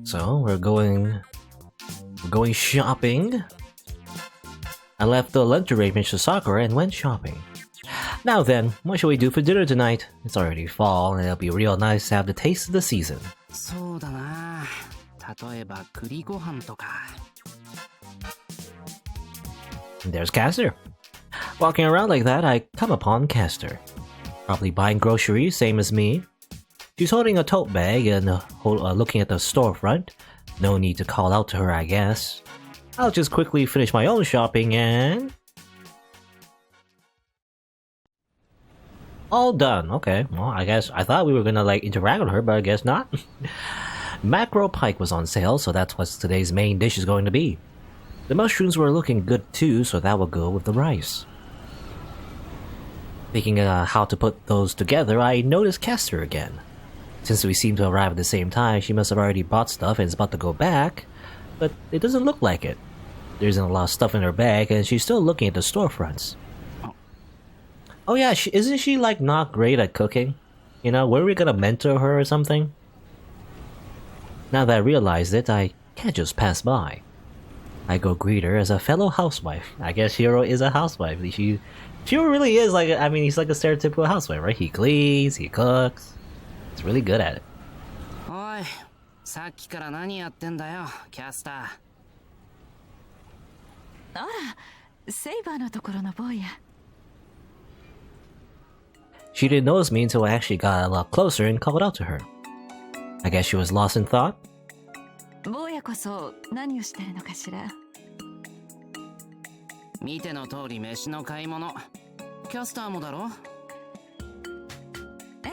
So we're going shopping. I left the lunch arrangements to Sakura and went shopping. Now then, what shall we do for dinner tonight? It's already fall and it'll be real nice to have the taste of the season. そうだな。例えば栗ご飯とか。 And there's Castor. Walking around like that, I come upon Castor. Probably buying groceries, same as me. She's holding a tote bag and looking at the storefront. No need to call out to her, I guess. I'll just quickly finish my own shopping and... all done. Okay, well, I guess I thought we were gonna interact with her, but I guess not. Mackerel pike was on sale, so that's what today's main dish is going to be. The mushrooms were looking good too, so that will go with the rice. Thinking how to put those together, I noticed Castor again. Since we seem to arrive at the same time, she must have already bought stuff and is about to go back, but it doesn't look like it. There isn't a lot of stuff in her bag, and she's still looking at the storefronts. Oh yeah, isn't she not great at cooking? You know, were we gonna mentor her or something? Now that I realized it, I can't just pass by. I go greet her as a fellow housewife. I guess Shirou is a housewife. Shirou really is he's like a stereotypical housewife, right? He cleans, he cooks. He's really good at it. おい、さっきから何やってんだよ、キャスター。あら、セイバーのところのボーイや。She didn't notice me until I actually got a lot closer and called out to her. I guess she was lost in thought. ボーヤこそ何をしてるのかしら。見ての通り飯の買い物。キャスターもだろ。ええ。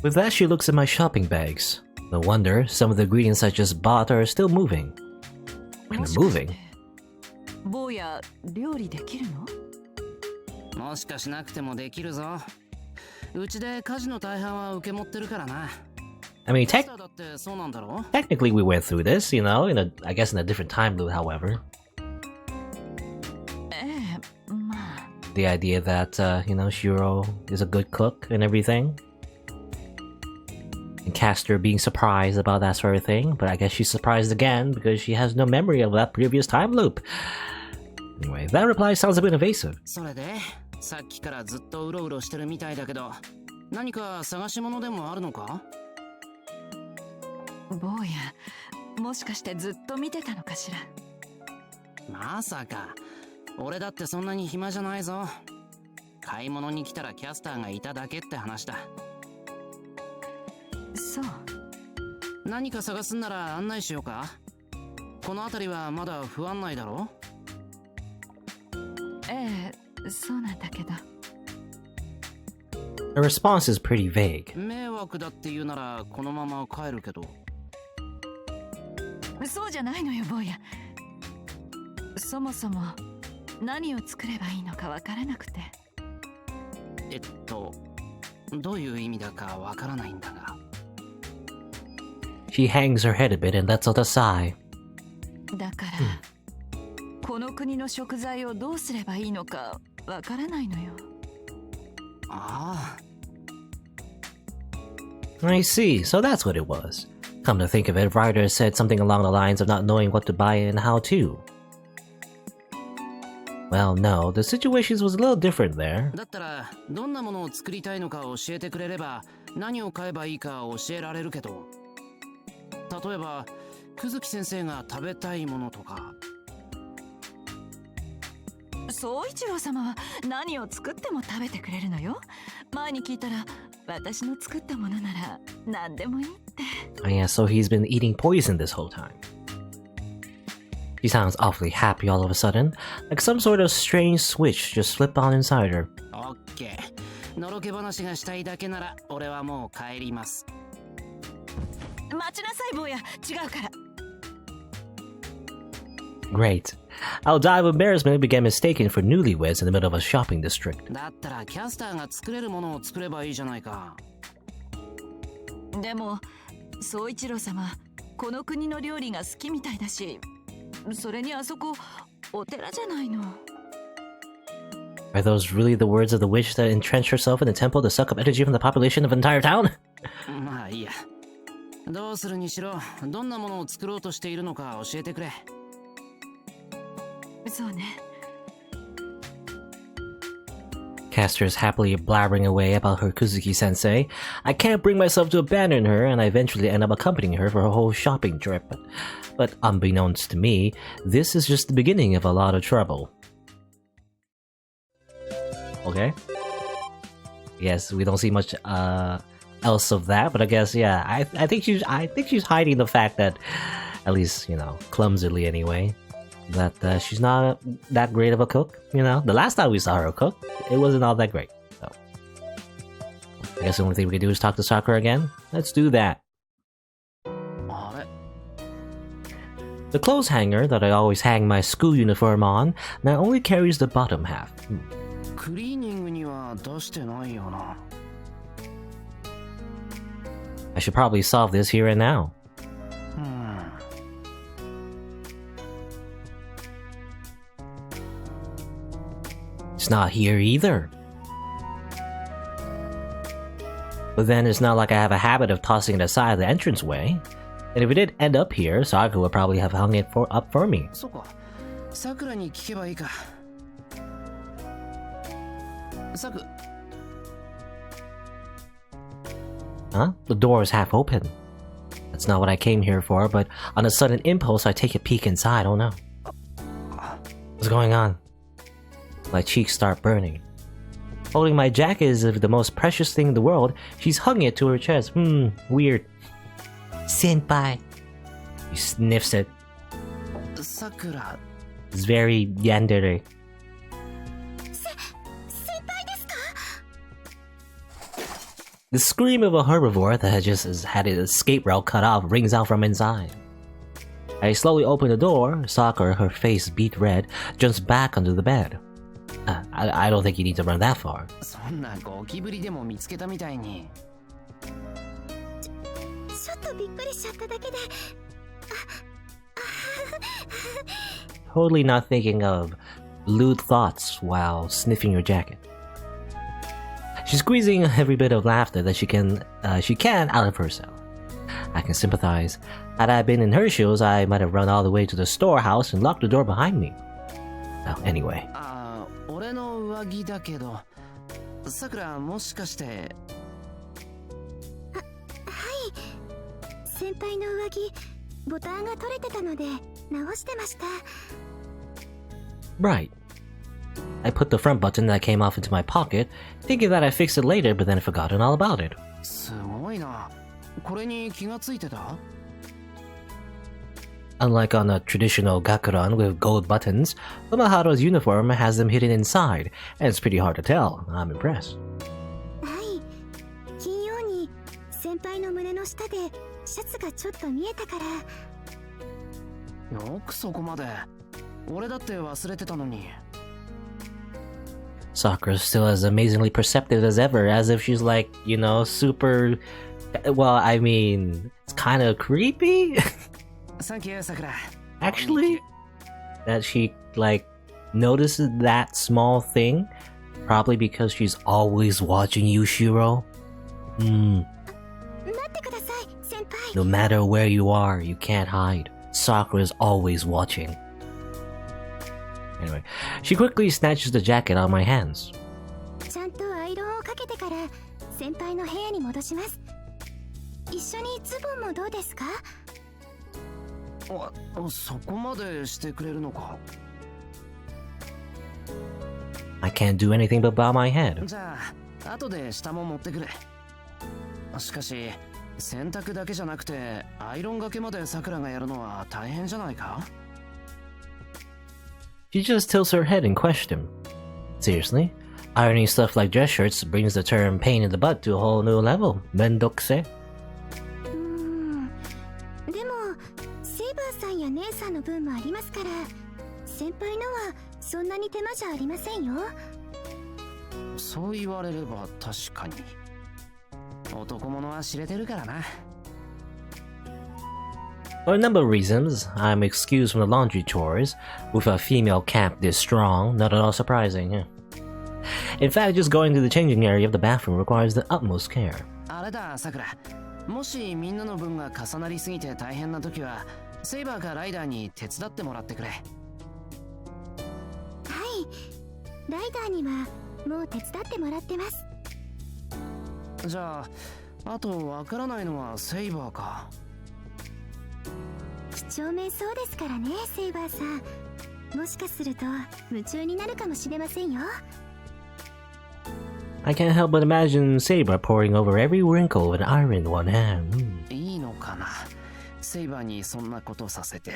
With that, she looks at my shopping bags. No wonder some of the ingredients I just bought are still moving. And they're moving. ボーヤ料理できるの？もしかしなくてもできるぞ。うちで家事の大半は受け持ってるからな。I mean, だってそうなんだろ？ technically we went through this, you know, I guess in a different time loop, however. ええ、まあ。The idea that, Shirou is a good cook and everything. And Castor being surprised about that sort of thing, but I guess she's surprised again because she has no memory of that previous time loop. Anyway, that reply sounds a bit evasive. それで、さっきからずっとうろうろしてるみたいだけど、何か探し物でもあるのか？ボーヤ、もしかしてずっと見てたのかしら。まさか、俺だってそんなに暇じゃないぞ。買い物に来たらキャスターがいただけって話だ。そう。何か探すんなら案内しようか。この辺りはまだ不案内だろ？ええ、そうなんだけど。Her response is pretty vague. 迷惑だって言うならこのまま帰るけど。そうじゃないのよ、ボーヤ。そもそも何を作ればいいのかわからなくて。どういう意味だかわからないんだが。She hangs her head a bit and lets out a sigh. だから、この国の食材をどうすればいいのかわからないのよ。ああ。I see, so that's what it was. Come to think of it, Ryder said something along the lines of not knowing what to buy and how to. Well, no, the situation was a little different there. だったら、どんなものを作りたいのか教えてくれれば、何を買えばいいか教えられるけど。例えば、久月先生が食べたいものとか。総一郎様は何を作っても食べてくれるのよ。前に聞いたら、私の作ったものなら何でもいいって。Oh yeah, so he's been eating poison this whole time. She sounds awfully happy all of a sudden, like some sort of strange switch just flipped on inside her. オッケー。のろけ話がしたいだけなら、俺はもう帰ります。待ちなさい、坊や。違うから。Great. I'll die of embarrassment and get mistaken for newlyweds in the middle of a shopping district. だったらキャスターが作れるものを作ればいいじゃないか。でも、総一郎様、この国の料理が好きみたいだし、それにあそこ、お寺じゃないの。Are those really the words of the witch that entrenched herself in the temple to suck up energy from the population of an entire town? まあいいや。どうするにしろどんなものを作ろうとしているのか教えてくれ。そうね。 Castor is happily blabbering away about her Kuzuki-sensei. I can't bring myself to abandon her, and I eventually end up accompanying her for a whole shopping trip. But unbeknownst to me, this is just the beginning of a lot of trouble. Okay. Yes, we don't see much else of that, but I guess yeah, I think she's hiding the fact that, at least clumsily anyway, that she's not that great of a cook. The last time we saw her cook, it wasn't all that great. So I guess the only thing we can do is talk to Sakura again. Let's do that. The clothes hanger that I always hang my school uniform on now only carries the bottom half. I should probably solve this here and now. It's not here either. But then it's not like I have a habit of tossing it aside the entranceway. And if it did end up here, Sakura would probably have hung it up for me. Huh? The door is half open. That's not what I came here for, but on a sudden impulse I take a peek inside. Oh no. What's going on? My cheeks start burning. Holding my jacket is the most precious thing in the world. She's hugging it to her chest. Weird. Senpai. He sniffs it. Sakura. It's very yandere. The scream of a herbivore that has had its escape route cut off rings out from inside. I slowly open the door. Sakura, her face beet red, jumps back onto the bed. I don't think you need to run that far. Totally not thinking of lewd thoughts while sniffing your jacket. She's squeezing every bit of laughter that she can out of herself. I can sympathize. Had I been in her shoes, I might have run all the way to the storehouse and locked the door behind me. Well, anyway. 俺の上着だけど、さくらもしかして。はい。先輩の上着、ボタンが取れてたので直してました。Right. I put the front button that came off into my pocket, thinking that I fixed it later, but then I'd forgotten all about it. すごいな。これに気がついてた? Unlike on a traditional gakuran with gold buttons, the Maharo's uniform has them hidden inside, and it's pretty hard to tell. I'm impressed. はい。金曜に先輩の胸の下でシャツがちょっと見えたから。よくそこまで。俺だって忘れてたのに。Sakura's still as amazingly perceptive as ever, as if she's like, super... Well, I mean, it's kind of creepy. Thank you, Sakura. Actually, that she, notices that small thing, probably because she's always watching you, Shirou. No matter where you are, you can't hide. Sakura's always watching. Anyway, she quickly snatches the jacket out of my hands. ちゃんとアイロンをかけてから先輩の部屋に戻します。一緒にズボンもどうですか？そこまでしてくれるのか。I can't do anything but bow my head. じゃあ、後で下も持ってくる。しかし、洗濯だけじゃなくてアイロンがけまでさくらがやるのは大変じゃないか？ She just tilts her head in question. Seriously? Ironing stuff like dress shirts brings the term pain in the butt to a whole new level. Mendokuse? でも、セイバーさんや姉さんの分もありますから、先輩のはそんなに手間じゃありませんよ。そう言われれば確かに。男物は知れてるからな。For a number of reasons, I'm excused from the laundry chores. With a female camp this strong, not at all surprising. In fact, just going to the changing area of the bathroom requires the utmost care. あれだ、さくら。もしみんなの分が重なりすぎて大変な時はセイバーかライダーに手伝ってもらってくれ。はい、ライダーにはもう手伝ってもらってます。じゃああとわからないのはセイバーか。几帳面そうですからね、セイバーさん。もしかすると夢中になるかもしれませんよ。I can't help but imagine Saber poring over every wrinkle with an iron in one hand. いいのかな、セイバーにそんなことさせて。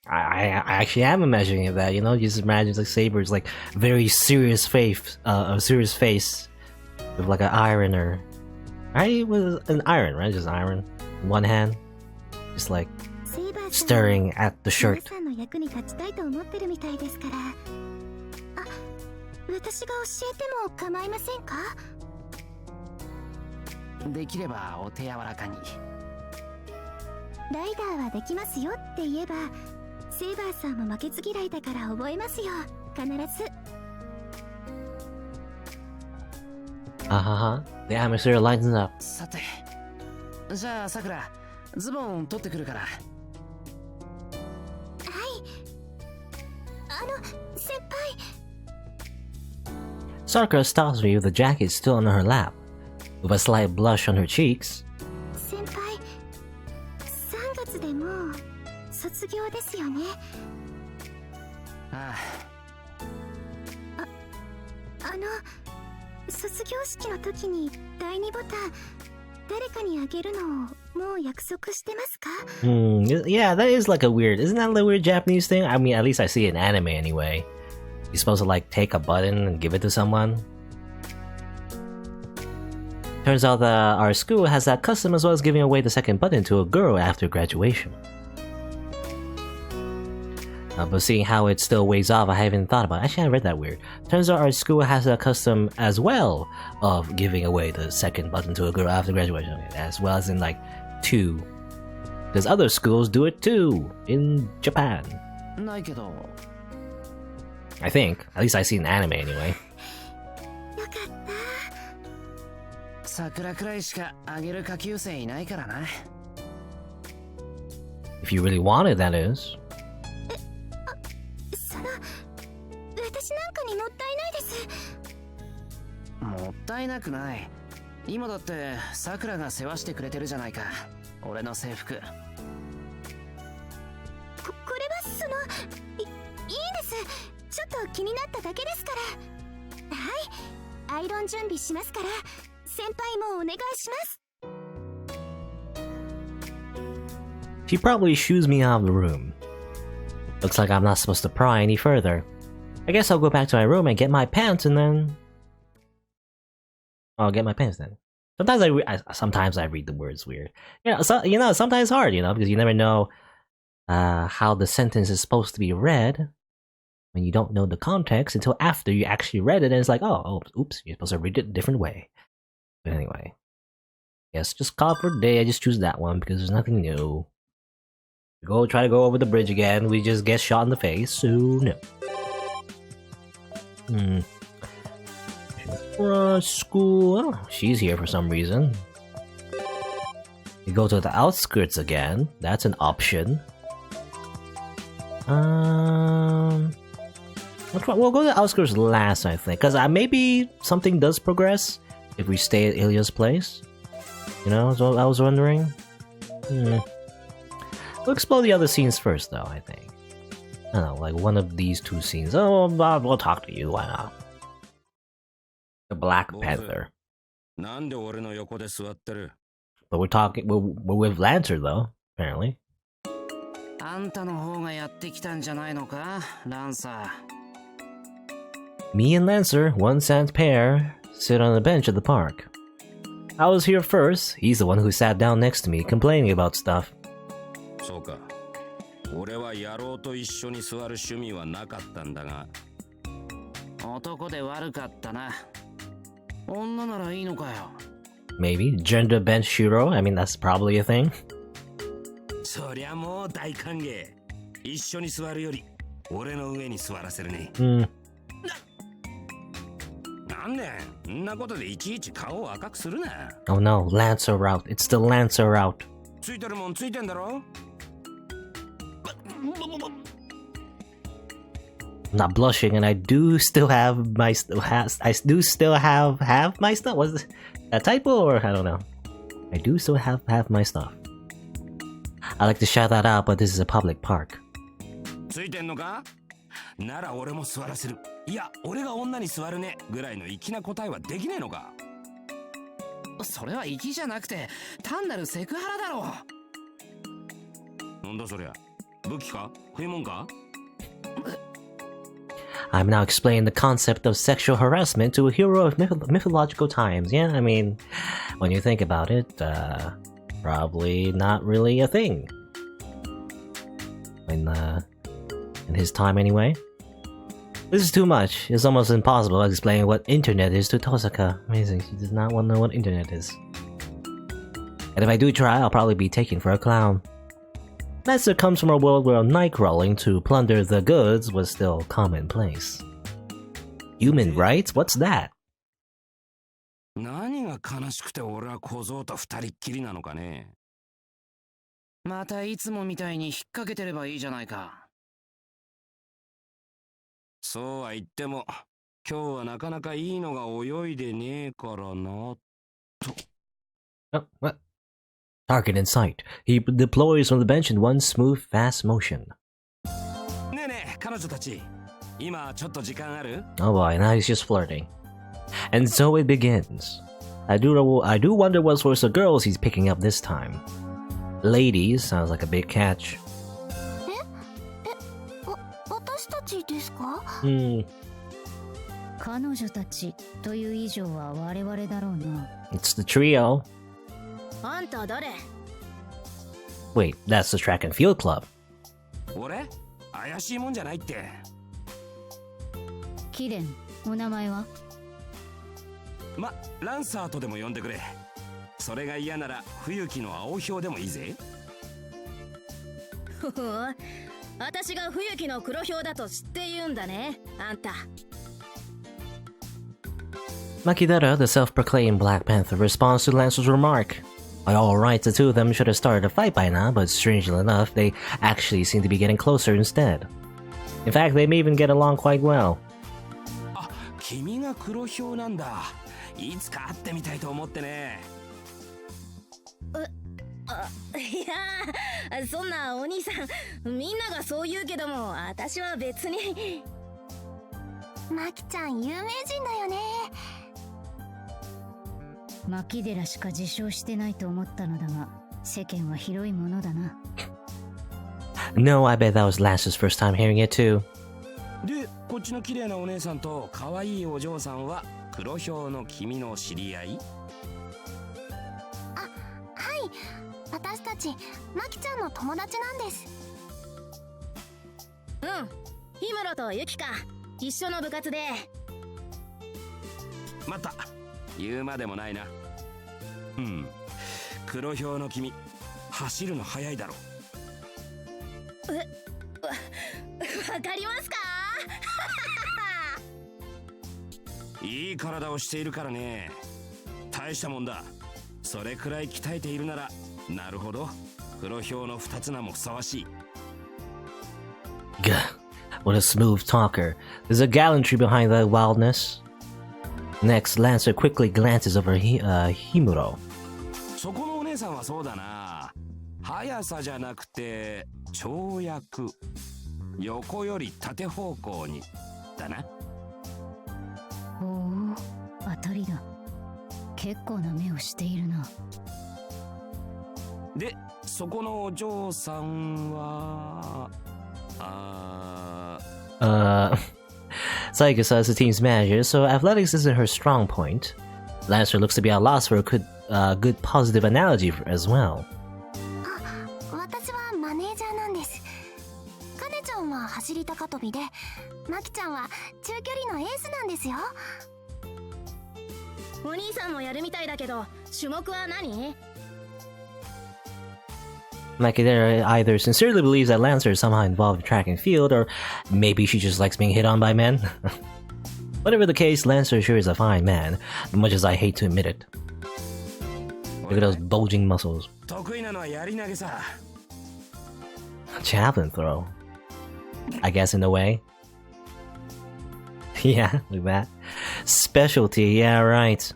I actually am imagining that, you know, just imagine like Saber's like very serious face, serious face with like an ironer. Right? It was an iron, right? Just iron in one hand, just like staring at the shirt. 皆さんの役に立ちたいと思ってるみたいですから。あ、私が教えても構いませんか？できればお手柔らかに。ライダーはできますよって言えば、セイバーさんも負けず嫌いだから覚えますよ、必ず。The atmosphere lightens up. さて、じゃあさくら、ズボン取ってくるから。先輩。 Sakura stops me with the jacket still on her lap, with a slight blush on her cheeks. 先輩、3月でもう卒業ですよね。ああ。卒業式の時に第2ボタン誰かにあげるのをもう約束してますか？ Yeah, that is like a weird, isn't that a weird Japanese thing? I mean, at least I see it in anime anyway. You're supposed to like take a button and give it to someone. Turns out that our school has that custom as well as giving away the second button to a girl after graduation. But seeing how it still weighs off, I haven't thought about it. Actually, I read that weird. Turns out our school has a custom as well of giving away the second button to a girl after graduation. As well as in like 2. Because other schools do it too in Japan. ないけど。I think. At least I see an anime anyway. よかった。桜くらいしかあげる下級生いないからな。If you really want it, that is. 私なんかにもったいないです。もったいなくない。今だってさくらが世話してくれてるじゃないか、俺の制服。これはいいです。ちょっと気になっただけですから。はい、アイロン準備しますから先輩もお願いします。 She probably shoos me out of the room. Looks like I'm not supposed to pry any further. I guess I'll go back to my room and get my pants and then... I'll get my pants then. Sometimes I read the words weird. Sometimes it's hard, because you never know how the sentence is supposed to be read when you don't know the context until after you actually read it and it's like, oh, oops, you're supposed to read it a different way. But anyway. Yes, just call it for the day. I just choose that one because there's nothing new. Try to go over the bridge again. We just get shot in the face, so no. School. Oh, she's here for some reason. We go to the outskirts again. That's an option. We'll go to the outskirts last, I think, because maybe something does progress if we stay at Ilya's place. Is what I was wondering. We'll explore the other scenes first, though, I think. I don't know, like one of these 2 scenes. Oh, we'll talk to you, why not? The Black Panther. But we're with Lancer, though, apparently. あんたの方がやってきたんじゃないのか、ランサー。 Me and Lancer, one sans pair, sit on the bench at the park. I was here first. He's the one who sat down next to me, complaining about stuff. そうか。俺は野郎と一緒に座る趣味はなかったんだが。男で悪かったな。女ならいいのかよ。 Maybe gender bent Shiro. I mean, that's probably a thing. そりゃもう大歓迎。一緒に座るより俺の上に座らせるね。な観念。んなことでいちいち顔を赤くするな。Oh no, Lancer route. It's the Lancer route. ついてるもんついてんだろ。I'm not blushing, and I do still have my I do still have my stuff. Was it a typo or I don't know? I do still have my stuff. I like to shout that out, but this is a public park. ついてんのか？なら俺も座らせる。いや、俺が女に座るねぐらいの粋な答えはできねえのか？それは粋じゃなくて単なるセクハラだろ。なんだそりゃ。武器か？食い物か？ I'm now explaining the concept of sexual harassment to a hero of mythological times. Yeah, I mean, when you think about it, probably not really a thing. In his time anyway. This is too much. It's almost impossible to explain what internet is to Tohsaka. Amazing, she does not want to know what internet is. And if I do try, I'll probably be taken for a clown. Master comes from a world where nightcrawling to plunder the goods was still commonplace. Human rights? What's that? 何が悲しくて俺は小僧と二人っきりなのかね。またいつもみたいに引っ掛けてればいいじゃないか。そうは言っても、今日はなかなかいいのが泳いでねえからな、と。Oh, what? Target in sight. He deploys from the bench in one smooth, fast motion. ねえねえ、彼女たち。今ちょっと時間ある？ Oh boy, now he's just flirting. And so it begins. I do wonder what sorts of girls he's picking up this time. Ladies sounds like a big catch. 私たちですか？彼女たちという以上は我々だろうな。It's the trio. あんた誰？ Wait, that's the track and field club. 俺？怪しいもんじゃないって。キレン、お名前は？ランサーとでも呼んでくれ。それが嫌なら冬木の青ひょうでもいいぜ。ほほ、私が冬木の黒ひょうだと知って言うんだね、あんた。Makidera, the self-proclaimed Black Panther, responds to Lancer's remark. By all rights, the two of them should have started a fight by now, but strangely enough, they actually seem to be getting closer instead. In fact, they may even get along quite well. あ、君が黒ひょうなんだ。いつか会ってみたいと思ってね。いや、そんなお兄さん、みんながそう言うけども、私は別に。マキちゃん有名人だよね。牧寺しか自称してないと思ったのだが、世間は広いものだな。No, I bet that was Lancer's first time hearing it too. で、こっちの綺麗なお姉さんと可愛いお嬢さんは黒ひょうの君の知り合い？あ、はい。私たちマキちゃんの友達なんです。うん、氷室とユキか、一緒の部活で。また言うまでもないな。黒ひょうの君、走るの早いだろ。わかりますか？いい体をしているからね。大したもんだ。それくらい鍛えているなら、なるほど、黒ひょうの二つ名もふさわしい。Gah, what a smooth talker. There's a gallantry behind that wildness. Next, Lancer quickly glances over Himuro. そこのお姉さんはそうだな。速さじゃなくて跳躍。横より縦方向にだな。おお、当たりだ。結構な目をしているな。で、そこのお嬢さんはSaika says the team's manager, so athletics isn't her strong point. Lancer looks to be at a loss for a good positive analogy as well. 私はマネージャーなんです。カネちゃんは走り高跳びで、マキちゃんは中距離のエースなんですよ。お兄さんもやるみたいだけど、種目は何？ Makidera either sincerely believes that Lancer is somehow involved in track and field, or maybe she just likes being hit on by men. Whatever the case, Lancer sure is a fine man, much as I hate to admit it. Look at those bulging muscles. 得意なのはやり投げさ。 Javelin throw. I guess in a way. Yeah, look at that. Specialty, yeah, right.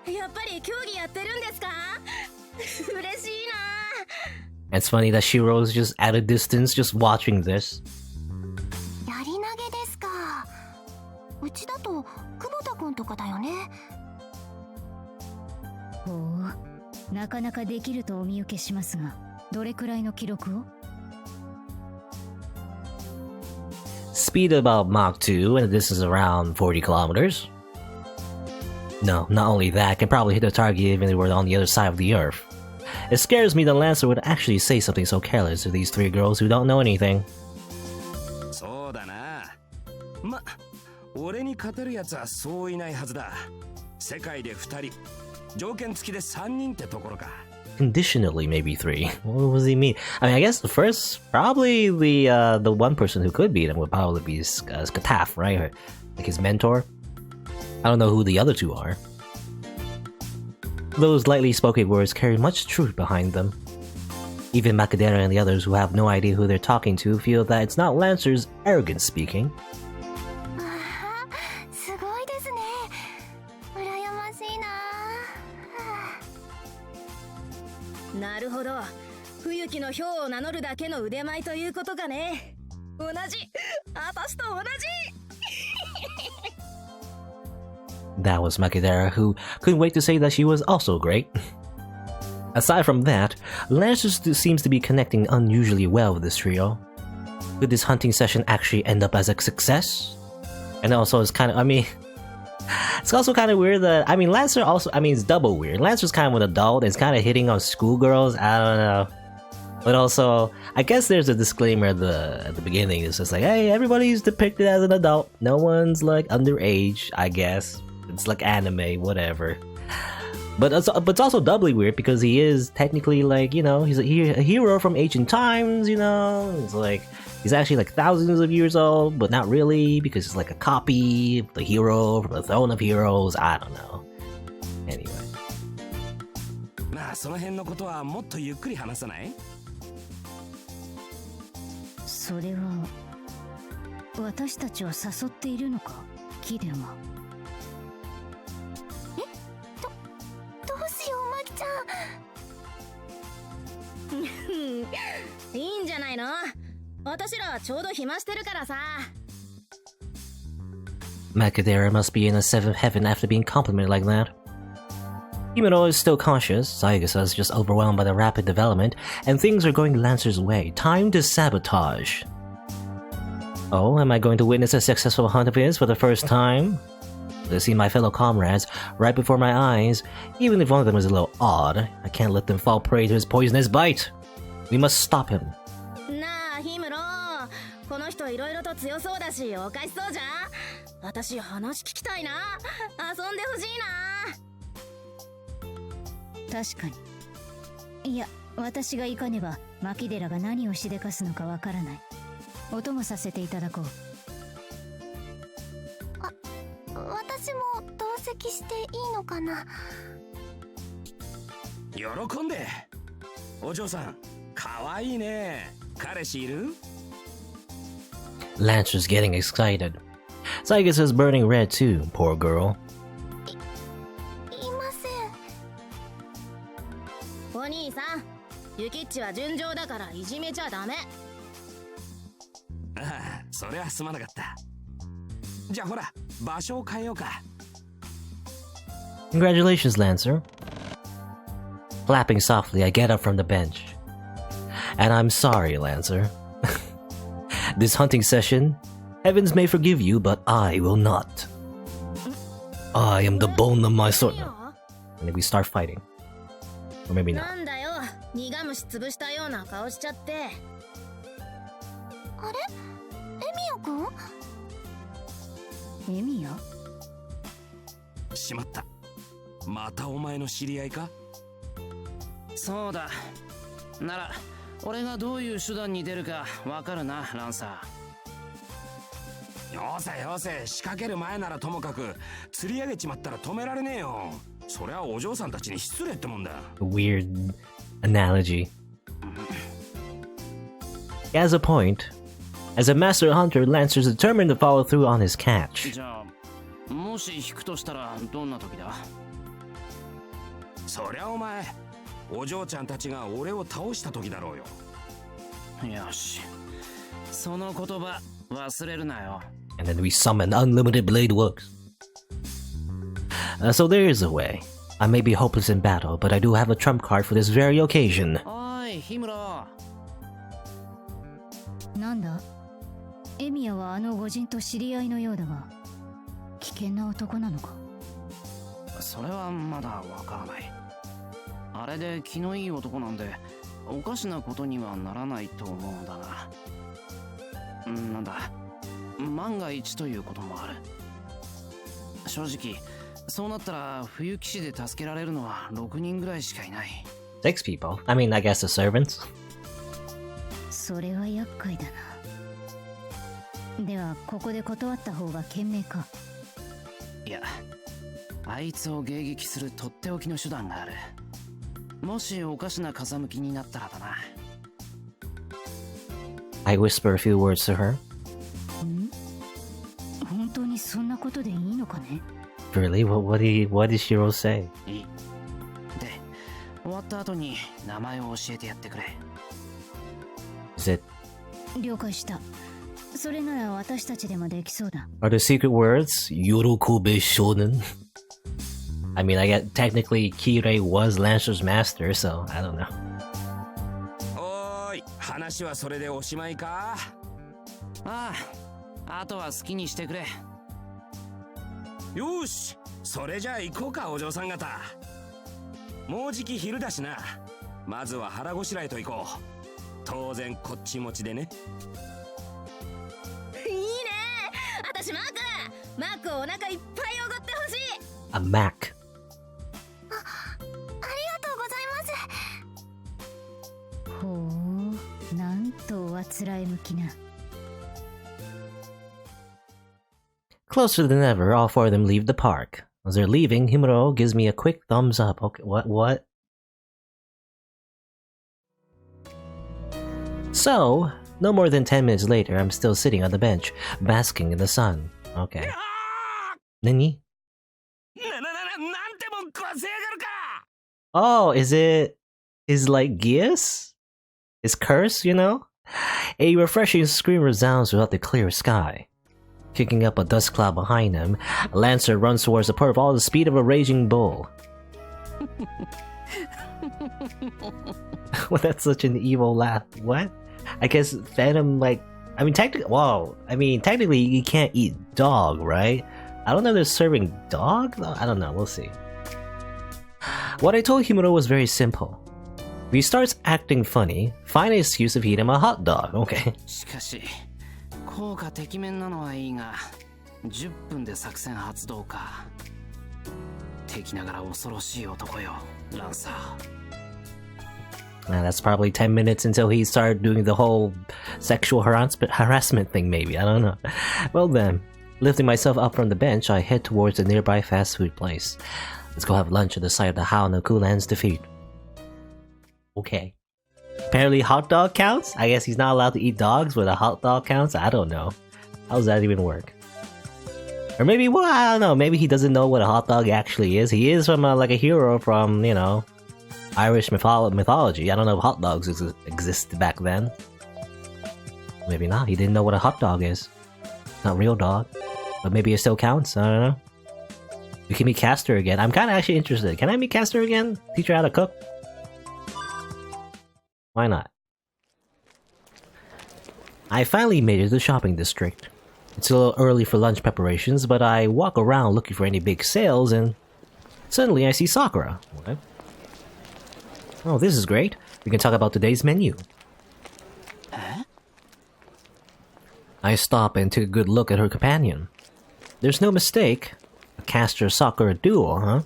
やっぱり競技やってるんですか？嬉しいな。 It's funny that Shirou's just at a distance, just watching this. やり投げですか。うちだと久保田君とかだよね。ほう、なかなかできるとお見受けしますが、どれくらいの記録を？ Speed about Mach 2, and this is around 40 kilometers. No, not only that, can probably hit the target even if they were on the other side of the earth. It scares me that Lancer would actually say something so careless to these three girls who don't know anything. そうだな。ま、俺に勝てるやつはそういないはずだ。世界で2人、条件付きで3人ってところか。 Conditionally, maybe 3. What does he mean? I mean, I guess the first, probably the one person who could beat him would probably be Skataf, right? Or, like his mentor. I don't know who the other two are. Those lightly spoken words carry much truth behind them. Even Macadera and the others who have no idea who they're talking to feel that it's not Lancer's arrogance speaking. すごいですね。羨ましいな。なるほど。冬木の豹を名乗るだけの腕前ということかね。同じ。私と同じ。That was Macadera, who couldn't wait to say that she was also great. Aside from that, Lancer seems to be connecting unusually well with this trio. Could this hunting session actually end up as a success? And also, it's kind of, I mean, it's also kind of weird that, I mean, Lancer also, I mean, it's double weird. Lancer's kind of an adult, and it's kind of hitting on schoolgirls, I don't know. But also, I guess there's a disclaimer at the beginning. It's just like, hey, everybody's depicted as an adult. No one's like underage, I guess. It's like anime, whatever. But it's also doubly weird because he is technically like, you know, he's a hero from ancient times, you know? It's like, he's actually like thousands of years old, but not really because it's like a copy of the hero from the Throne of Heroes. I don't know. Anyway. まあその辺のことはもっとゆっくり話さない？それは私たちを誘っているのか、キデマ。どうしよう、マキちゃん。いいんじゃないの？私らちょうど暇してるからさ。 Macadera must be in a seventh heaven after being complimented like that. Himuro is still conscious, Saigasa is just overwhelmed by the rapid development, and things are going Lancer's way. Time to sabotage. Oh, am I going to witness a successful hunt of his for the first time? To see my fellow comrades right before my eyes, even if one of them is a little odd, I can't let them fall prey to his poisonous bite. We must stop him. なあ、ヒムロ、この人いろいろと強そうだし、おかしそうじゃん。私話聞きたいな。遊んでほしいな。確かに。いや、私が行かねばマキデラが何をしでかすのかわからない。お供させていただこう。私も同席していいのかな。喜んで。お嬢さん、かわいいね。彼氏いる？ Lancer's getting excited. Saigasa's burning red too, poor girl. いません。お兄さん、ユキッチは純情だからいじめちゃダメ。ああ、それはすまなかった。じゃあほら、場所を変えようか。Congratulations, Lancer. Clapping softly, I get up from the bench. And I'm sorry, Lancer. This hunting session, heavens may forgive you, but I will not. I am the bone of my sword. And then we start fighting. Or maybe not. なんだよ、苦虫潰したような顔しちゃって。あれ？エミヤ君？エミヤ？しまった。またお前の知り合いか？そうだ。なら俺がどういう手段に出るかわかるな、ランサー。よせよせ、仕掛ける前ならともかく釣り上げちまったら止められねえよ。そりゃお嬢さんたちに失礼ってもんだ。 Weird analogy. He has a point. As a master hunter, Lancer's determined to follow through on his catch. じゃあもし引くとしたらどんな時だ？そりゃお前、お嬢ちゃんたちが俺を倒した時だろうよ。よし、その言葉忘れるなよ。 And then we summon unlimited blade works. So there is a way. I may be hopeless in battle, but I do have a trump card for this very occasion. おいヒムロ。なんだ、エミヤはあの御人と知り合いのようだが、危険な男なのか？それはまだわからない。あれで気のいい男なんでおかしなことにはならないと思うんだが、なんだ、万が一ということもある。正直そうなったら冬木市で助けられるのは6人ぐらいしかいない。 6 people? I mean, I guess the servants. それは厄介だな。ではここで断った方が賢明か？いや、あいつを迎撃するとっておきの手段がある。もしおかしな風向きになったらだな。 I whisper a few words to her. ん？本当にそんなことでいいのかね？ Really? What did Shirou say? いい。で、終わった後に名前を教えてやってくれ。Is it... 了解した。それなら私たちでもできそうだ。 Are the secret words Yorokube Shonen? I mean, I get technically Kirei was Lancer's master, so I don't know. おーい、話はそれでおしまいか？ああ、あとは好きにしてくれ。よし、それじゃあ行こうか、お嬢さん方。もうじき昼だしな。まずは腹ごしらえと行こう。当然こっち持ちでね。いいね。私マークお腹いっぱいおごってほしい。 A Mac. ありがとうございます。ほう、なんとおあつらえ向きな。Closer than ever, all four of them leave the park. As they're leaving, Himuro gives me a quick thumbs up. Okay, what? So, no more than 10 minutes later, I'm still sitting on the bench, basking in the sun. Okay. Nani? なんてもん食わせやがるか。 Oh, is like Geas? His curse, you know? A refreshing scream resounds throughout the clear sky. Kicking up a dust cloud behind him, Lancer runs towards the port with all the speed of a raging bull. Well, that's such an evil laugh. What? I guess Phantom, technically you can't eat dog, right? I don't know if they're serving dog, though. I don't know, we'll see. What I told Himuro was very simple. If he starts acting funny, find an excuse to feed him a hot dog, okay? しかし効果てきめんなのはいいが10分で作戦発動か。敵ながら恐ろしい男よ、ランサー。 That's probably 10 minutes until he started doing the whole sexual harassment thing, maybe. I don't know. Well then, lifting myself up from the bench, I head towards the nearby fast food place. Let's go have lunch at the site of the Hao no Kulan's defeat. Okay. Apparently hot dog counts? I guess he's not allowed to eat dogs, but a hot dog counts? I don't know. How does that even work? Or maybe, well, I don't know. Maybe he doesn't know what a hot dog actually is. He is from a hero from, you know, Irish mythology. I don't know if hot dogs existed back then. Maybe not. He didn't know what a hot dog is. Not real dog. But maybe it still counts. I don't know. We can meet Castor again. I'm kind of actually interested. Can I meet Castor again? Teach her how to cook? Why not? I finally made it to the shopping district. It's a little early for lunch preparations, but I walk around looking for any big sales and suddenly I see Sakura. What? Oh, this is great. We can talk about today's menu. I stop and take a good look at her companion. There's no mistake. A Castor-Sakura duo, huh?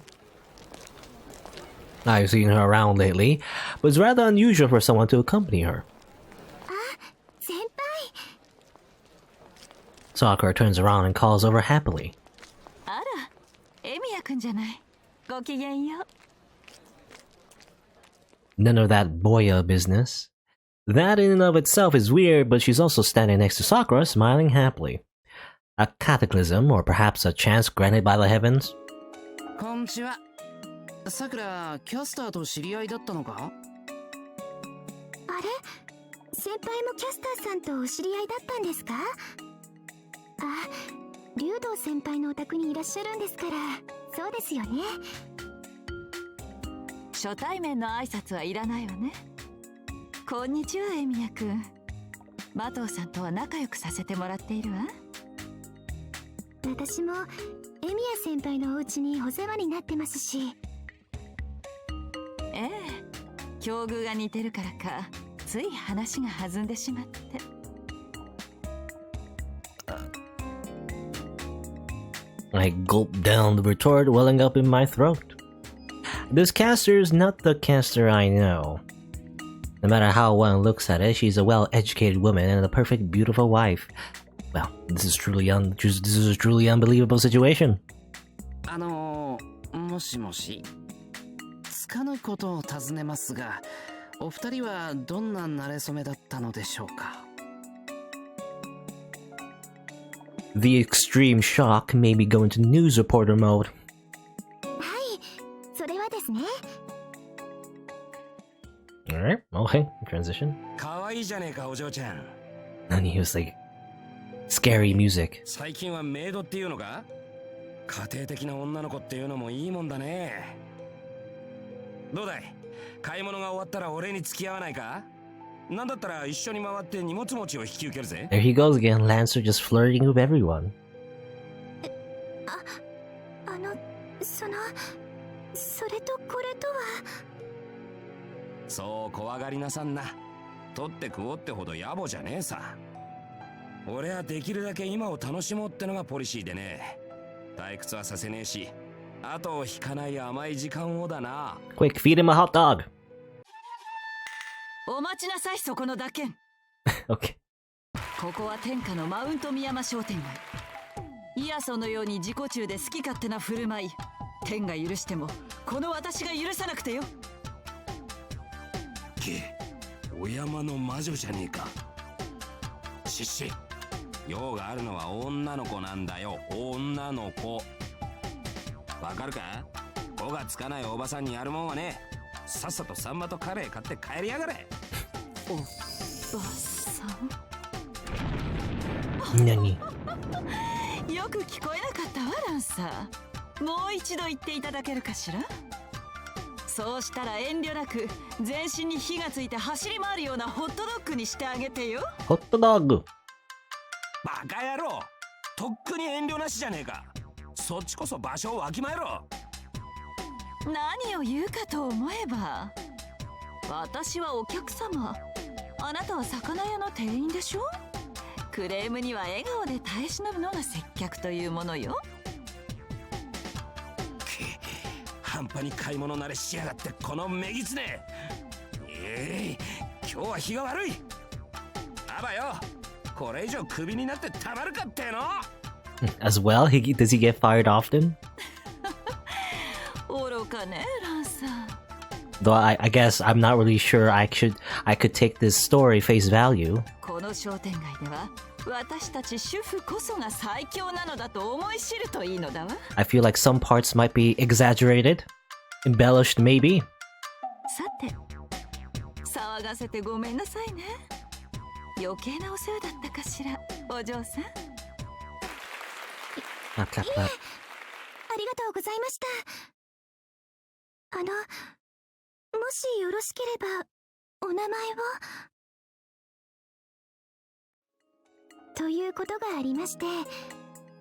I've seen her around lately, but it's rather unusual for someone to accompany her. Sakura turns around and calls over happily. あら、エミヤくんじゃない。ごきげんよう。None of that boya business. That in and of itself is weird, but she's also standing next to Sakura, smiling happily. A cataclysm, or perhaps a chance granted by the heavens? こんにちは。さくら、キャスターと知り合いだったのか？あれ、先輩もキャスターさんとお知り合いだったんですか？あ、竜道先輩のお宅にいらっしゃるんですから、そうですよね。初対面の挨拶はいらないわね。こんにちは、エミヤくん。馬頭さんとは仲良くさせてもらっているわ。私もエミヤ先輩のお家にお世話になってますし。ええ、境遇が似てるからか、つい話が弾んでしまって。I gulp down the retort welling up in my throat. This caster is not the caster I know. No matter how one looks at it, she's a well-educated woman and a perfect, beautiful wife. Well, this is a truly unbelievable situation. もしもし。つかぬことを尋ねますが、お二人はどんな馴れ初めだったのでしょうか。The extreme shock made me go into news reporter mode. はい、それはですね。Alright, okay, transition. 可愛いじゃねえか、お嬢ちゃん。And he was like, scary music. 最近はメイドっていうのか？家庭的な女の子っていうのもいいもんだね。どうだい？買い物が終わったら俺に付き合わないか？なんだったら一緒に回って荷物持ちを引き受けるぜ。There he goes again, Lancer just flirting with everyone. それとこれとは。そう怖がりなさんな。取って食おうってほど野暮じゃねえさ。俺はできるだけ今を楽しもうってのがポリシーでね。退屈はさせねえし、後を引かない甘い時間をだな。Quick, feed him a hot dog. お待ちなさい、そこの打剣。Okay. ここは天下のマウント宮山商店街。イヤソのように自己中で好き勝手な振る舞い。天が許しても、この私が許さなくてよ。お山の魔女じゃねえか。しっし、用があるのは女の子なんだよ、女の子。わかるか？子がつかないおばさんにやるもんはね。さっさとサンマとカレー買って帰りやがれ。おばさん？何？よく聞こえなかったわ、ランサー。もう一度言っていただけるかしら？そうしたら遠慮なく全身に火がついて走り回るようなホットドッグにしてあげてよ。ホットドッグ。バカ野郎、とっくに遠慮なしじゃねえか。そっちこそ場所をわきまえろ。何を言うかと思えば、私はお客様、あなたは魚屋の店員でしょ。クレームには笑顔で耐え忍ぶのが接客というものよ。半端に買い物慣れしやがってこのメギツネ。今日は日が悪い。あばよ、これ以上クビになってたまるかっての。As well, does he get fired often? 愚かね、ランさん。Though I guess I'm not really sure I could take this story face value. この商店街では私たち主婦こそが最強なのだと思い知るといいのだわ。I feel like some parts might be exaggerated, embellished maybe. さて、騒がせてごめんなさいね。余計なお世話だったかしら、お嬢さん。Clap, clap, clap. ありがとうございました。もしよろしければお名前を。ということがありまして、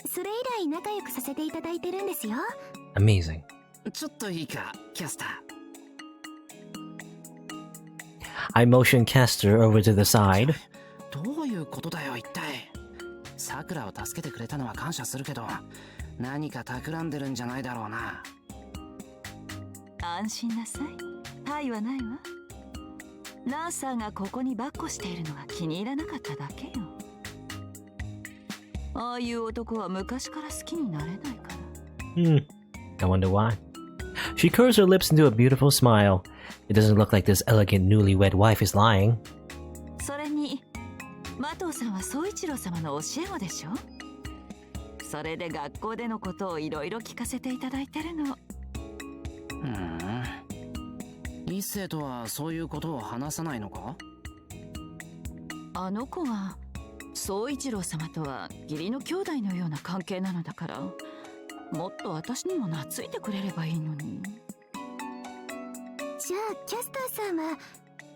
それ以来仲良くさせていただいてるんですよ。Amazing. ちょっといいか、キャスター。I motion Caster over to the side. どういうことだよ、一体。さくらを助けてくれたのは感謝するけど、何か企んでるんじゃないだろうな。安心なさい。害はないわ。ランサーがここに跋扈しているのが気に入らなかっただけよ。ああいう男は昔から好きになれないから。I wonder why. She curls her lips into a beautiful smile. It doesn't look like this elegant newlywed wife is lying. それに麻藤さんは宗一郎様の教え子でしょ。それで学校でのことをいろいろ聞かせていただいてるの。一星とはそういうことを話さないのか？あの子は宗一郎様とは義理の兄弟のような関係なのだから、もっと私にも懐いてくれればいいのに。じゃあキャスターさんは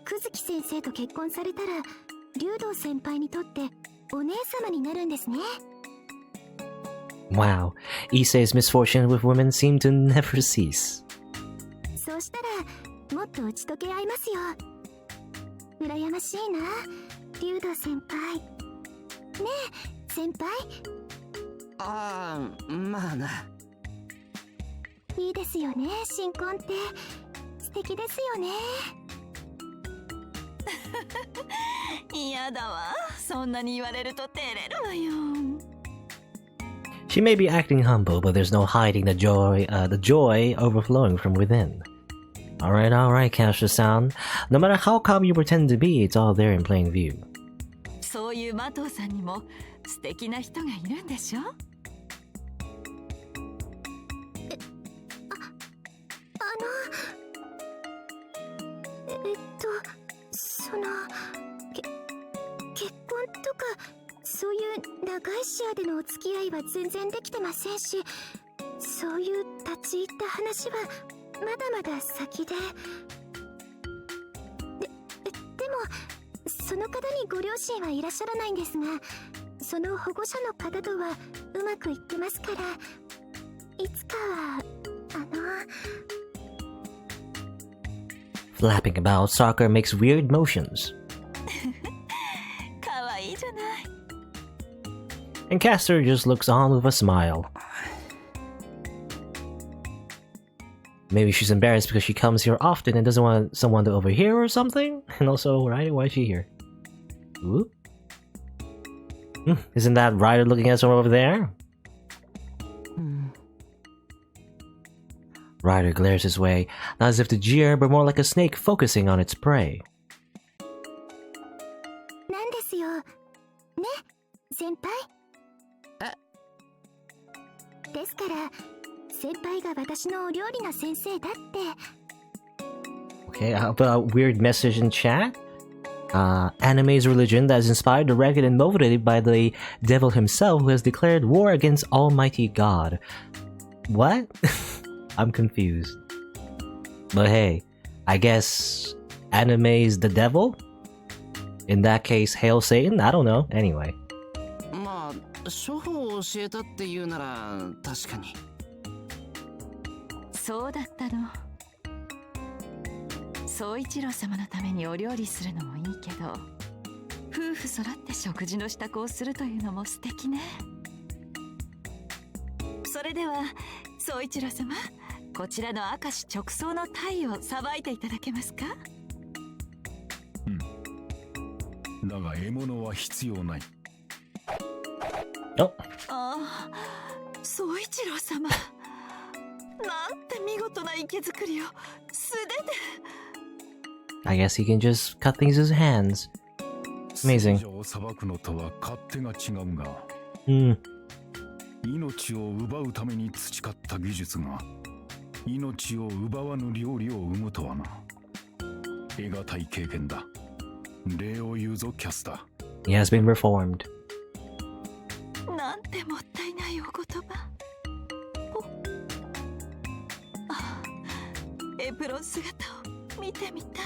久月先生と結婚されたら竜道先輩にとってお姉様になるんですね。 Wow, Issei's misfortune with women seem to never cease. そうしたらもっと打ち解け合いますよ。羨ましいな、竜道先輩。ねえ先輩。ああ、まあな。いいですよね、新婚って素敵ですよね。嫌だわ、そんなに言われると照れるわよ。She may be acting humble, but there's no hiding the joy overflowing from within. Alright, Caster-san. No matter how calm you pretend to be, it's all there in plain view. そういう麻藤さんにも素敵な人がいるんでしょ。その結婚とかそういう長い視野でのお付き合いは全然できてませんし、そういう立ち入った話はまだまだ先で。でもその方にご両親はいらっしゃらないんですが、その保護者の方とはうまくいってますから、いつかはFlapping about, Sakura makes weird motions. 可愛いじゃない。And Caster just looks on with a smile. Maybe she's embarrassed because she comes here often and doesn't want someone to overhear or something? And also, right, why is she here? Ooh. Isn't that Ryder looking at someone over there? Ryder glares his way, not as if to jeer, but more like a snake focusing on its prey. なんですよ。ね、先輩。ですから、先輩が私のお料理の先生だって。Okay, I'll put a weird message in chat. Anime's religion that is inspired, directed, and motivated by the devil himself who has declared war against Almighty God. What? I'm confused. But hey, I guess anime's the devil? In that case, hail Satan? I don't know. Anyway. まあ、処方を教えたっていうなら確かに。そうだったの。宗一郎様のためにお料理するのもいいけど、夫婦揃って食事の支度をするというのも素敵ね。それでは宗一郎様、こちらの明石直送の鯛をさばいていただけますか？だが獲物は必要ない。Oh. ああ、宗一郎様、なんて見事な池作りを素手で。I guess he can just cut things with his hands. Amazing. 聖者を裁くのとは勝手が違うが、命を奪うために培った技術が命を奪わぬ料理を生むとはな。得難い経験だ。礼を言うぞ、キャスター。He has been reformed. なんてもったいないお言葉。エプロン姿を見てみたい。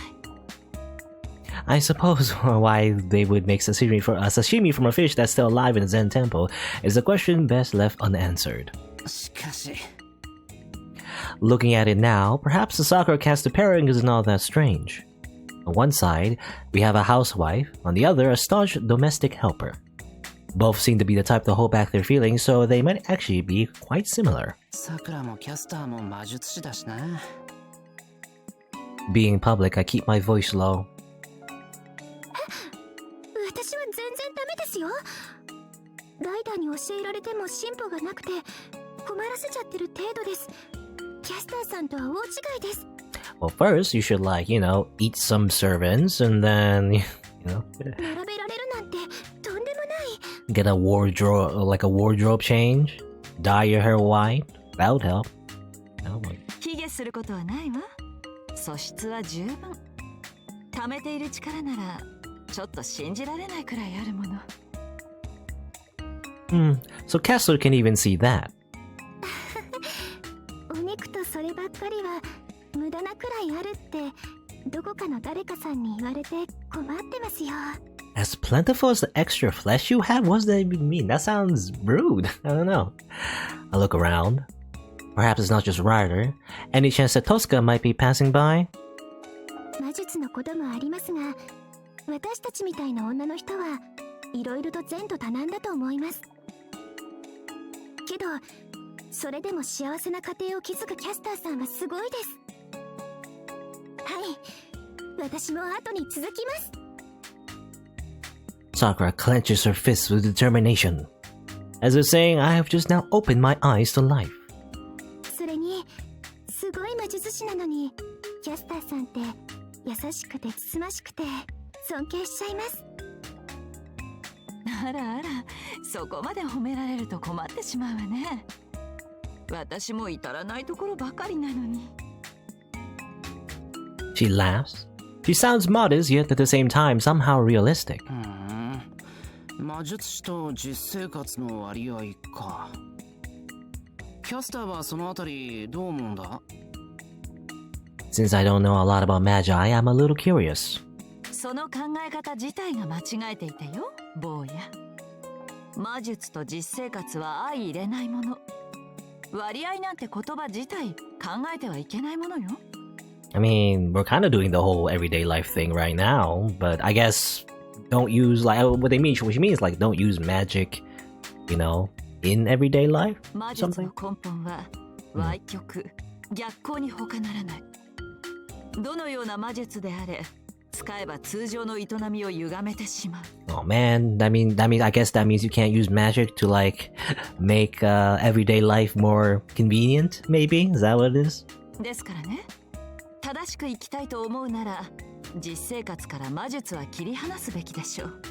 I suppose why they would make sashimi from a fish that's still alive in a Zen temple is a question best left unanswered. しかし。Looking at it now, perhaps the Sakura cast pairing isn't all that strange. On one side, we have a housewife, on the other, a staunch domestic helper. Both seem to be the type to hold back their feelings, so they might actually be quite similar. さくらもキャスターも魔術師だしな。Being in public, I keep my voice low. 私は全然ダメですよ。ライダーに教えられても進歩がなくて困らせちゃってる程度です。キャスターさんとは大違いです。Well, first you should eat some servants and then, 並べられるなんてとんでもない。get a wardrobe change, dye your hair white. That would help. 卑下することはないわ。素質は十分。貯めている力ならちょっと信じられないくらいあるもの。So Kessler can even see that. お肉とそればっかりは無駄なくらいあるってどこかの誰かさんに言われて困ってますよ。As plentiful as the extra flesh you have? What does that even mean? That sounds rude. I don't know. I look around. Perhaps it's not just Ryder. Any chance that Tohsaka might be passing by? 魔術のこともありますが、私たちみたいな女の人はいろいろと前途多難だと思います。けど、それでも幸せな家庭を築くキャスターさんはすごいです。はい、私も後に続きます。Sakura clenches her fists with determination. As if saying, I have just now opened my eyes to life. それに、すごい魔術師なのに、キャスターさんって優しくてつつましくて尊敬しちゃいます。あらあら、そこまで褒められると困ってしまうわね。私も至らないところばかりなのに。She laughs. She sounds modest, yet at the same time somehow realistic. 魔術師と実生活の割合か。キャスターはそのあたりどう思うんだ？ Since I don't know a lot about magi, I'm a little curious. その考え方自体が間違えていたよ、坊や。魔術と実生活は相入れないもの。割合なんて言葉自体考えてはいけないものよ。I mean, we're kind of doing the whole everyday life thing right now, but I guess don't use, what she means, don't use magic, in everyday life? 魔術の根本は、歪曲、逆行に他ならない。どのような魔術であれ、使えば通常の営みを歪めてしまう。Oh man, I guess that means you can't use magic to make everyday life more convenient, maybe? Is that what it is? ですからね、正しく生きたいと思うなら、実生活から魔術は切り離すべきでしょう。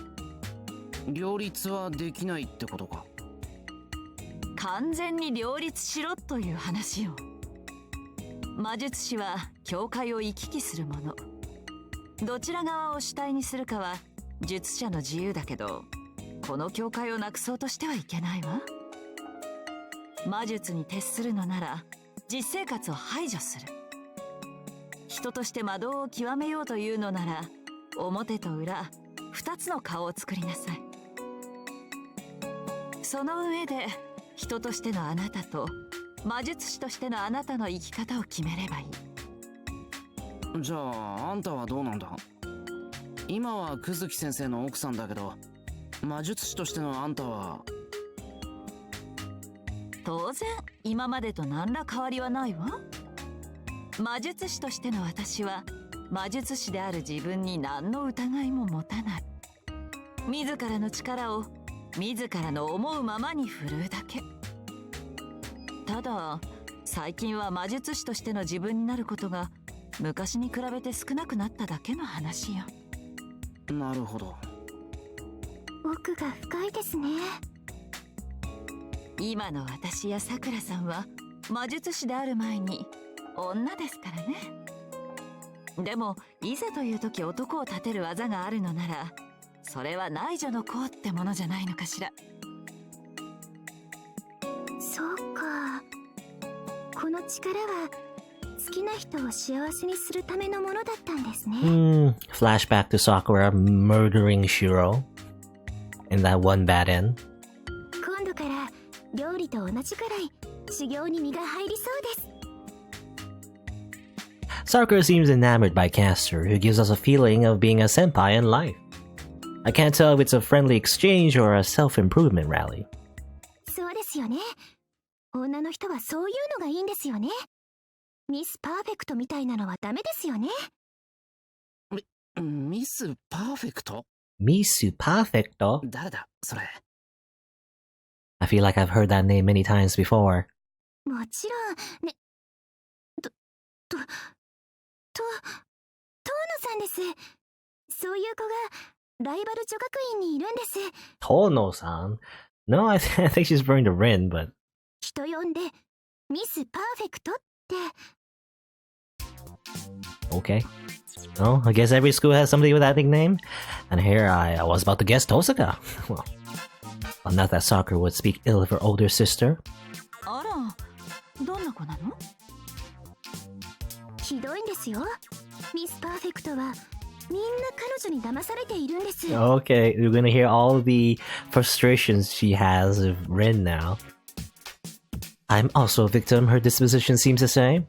両立はできないってことか。完全に両立しろという話よ。魔術師は境界を行き来するもの。どちら側を主体にするかは術者の自由だけど、この境界をなくそうとしてはいけないわ。魔術に徹するのなら実生活を排除する。人として魔導を極めようというのなら、表と裏二つの顔を作りなさい。その上で人としてのあなたと魔術師としてのあなたの生き方を決めればいい。じゃああんたはどうなんだ？今は久月先生の奥さんだけど、魔術師としてのあんたは。当然今までと何ら変わりはないわ。魔術師としての私は魔術師である自分に何の疑いも持たない。自らの力を自らの思うままに振るうだけ。ただ最近は魔術師としての自分になることが昔に比べて少なくなっただけの話よ。なるほど。奥が深いですね。今の私やさくらさんは魔術師である前に女ですからね。でもいざという時男を立てる技があるのなら、それは内助の功ってものじゃないのかしら。そうか、この力は好きな人を幸せにするためのものだったんですね。Flashback to Sakura murdering Shirou in that one bad end. 今度から料理と同じくらい修行に身が入りそうです。Sakura seems enamored by Caster, who gives us a feeling of being a senpai in life. I can't tell if it's a friendly exchange or a self-improvement rally. そうですよね。女の人はそういうのがいいんですよね。ミスパーフェクトみたいなのはダメですよね。ミスパーフェクト？ミスパーフェクト？誰だそれ。I feel like I've heard that name many times before. もちろんね。と、遠野さんです。そういう子がライバル女学院にいるんです。Tono-san? No, I think she's referring to Rin, but... 人呼んでミスパーフェクトって。Okay. Well, I guess every school has somebody with that nickname. And here I was about to guess Tohsaka. Well, not that Sakura would speak ill of her older sister. あら、どんな子なの？ひどいんですよ。ミスパーフェクトはみんな彼女に騙されているんです。Okay, we're gonna hear all the frustrations she has of Rin now. I'm also a victim, her disposition seems to say.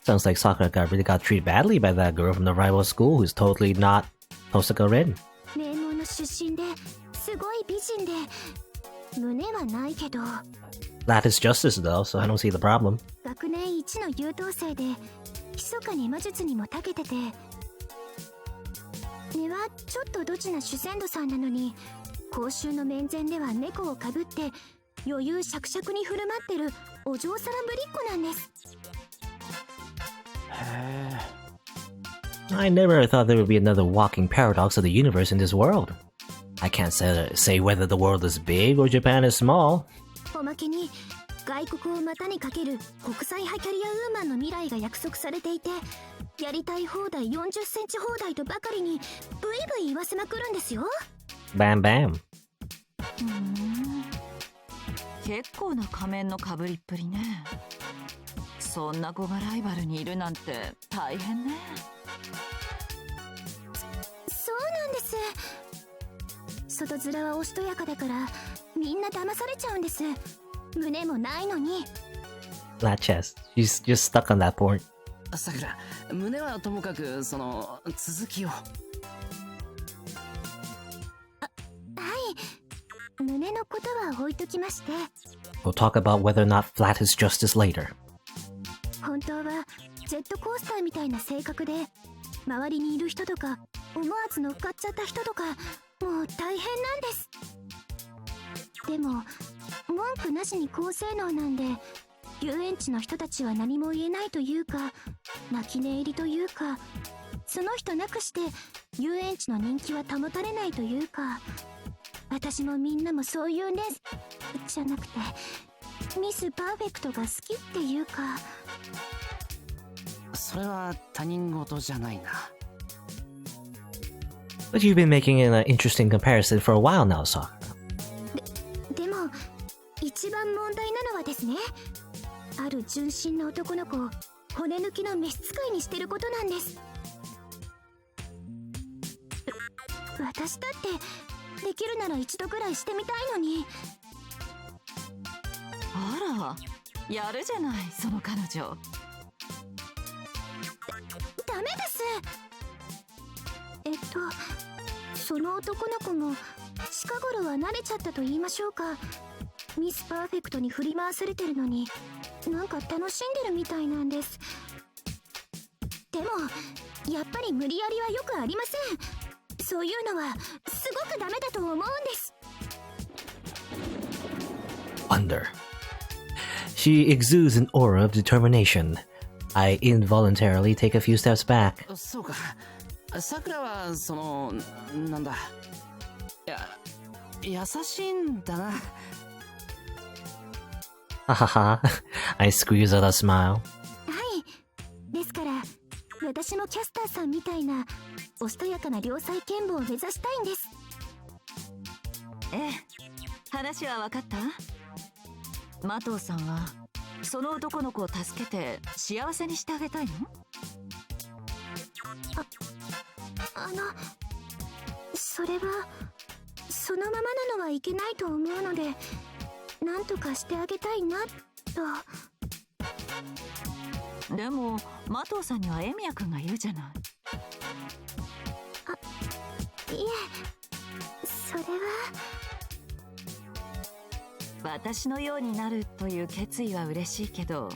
Sounds like Sakura really got treated badly by that girl from the rival school who's totally not Tohsaka Rin. 名門の出身ですごい美人で胸はないけど。That is justice though, so I don't see the problem. 学年一の優等生で密かに魔術にも長けてて。根はちょっとドジな主戦度さんなのに、公衆の面前では猫をかぶって余裕しゃくしゃくに振る舞ってるお嬢さんぶりっ子なんです。I never thought there would be another walking paradox of the universe in this world. I can't say whether the world is big or Japan is small. おまけに外国を股にかける国際派キャリアウーマンの未来が約束されていて、やりたい放題40センチ放題とばかりにブイブイ言わせまくるんですよ。Bam bam. 結構な仮面のかぶりっぷりね。そんな子がライバルにいるなんて大変ね。そうなんです。外面はおしとやかだからみんな騙されちゃうんです。胸もないのに。 That chest. She's just stuck on that point. さくら、胸はともかくその続きを。はい、胸のことは置いときまして。 We'll talk about whether or not flat is justice later. 本当はジェットコースターみたいな性格で、周りにいる人とか思わず乗っかっちゃった人とかもう大変なんです。でも文句なしに高性能なんで、遊園地の人たちは何も言えないというか、泣き寝入りというか、その人なくして遊園地の人気は保たれないというか、私もみんなもそういうんです。じゃなくてミスパーフェクトが好きっていうか。それは他人事じゃないな。But you've been making an interesting comparison for a while now, Sakura. でも一番問題なのはですね、ある純真な男の子を骨抜きの召使いにしてることなんです。私だってできるなら一度くらいしてみたいのに。あら、やるじゃない、その彼女。ダメです。その男の子も近頃は慣れちゃったと言いましょうか。ミスパーフェクトに振り回されてるのになんか楽しんでるみたいなんです。でもやっぱり無理やりはよくありません。そういうのはすごくダメだと思うんです。 Wonder. She exudes an aura of determination. I involuntarily take a few steps back. そうか、さくらはそのなんだ、優しいんだな。Hahaha. I squeeze out a smile. はい。ですから私もキャスターさんみたいなおしとやかな良妻賢母を目指したいんです。ええ、話は分かった？麻藤さんはその男の子を助けて幸せにしてあげたいの？それはそのままなのはいけないと思うので、なんとかしてあげたいなと。でも麻藤さんにはエミヤくんがいるじゃない。いえ、それは。私のようになるという決意は嬉しいけど、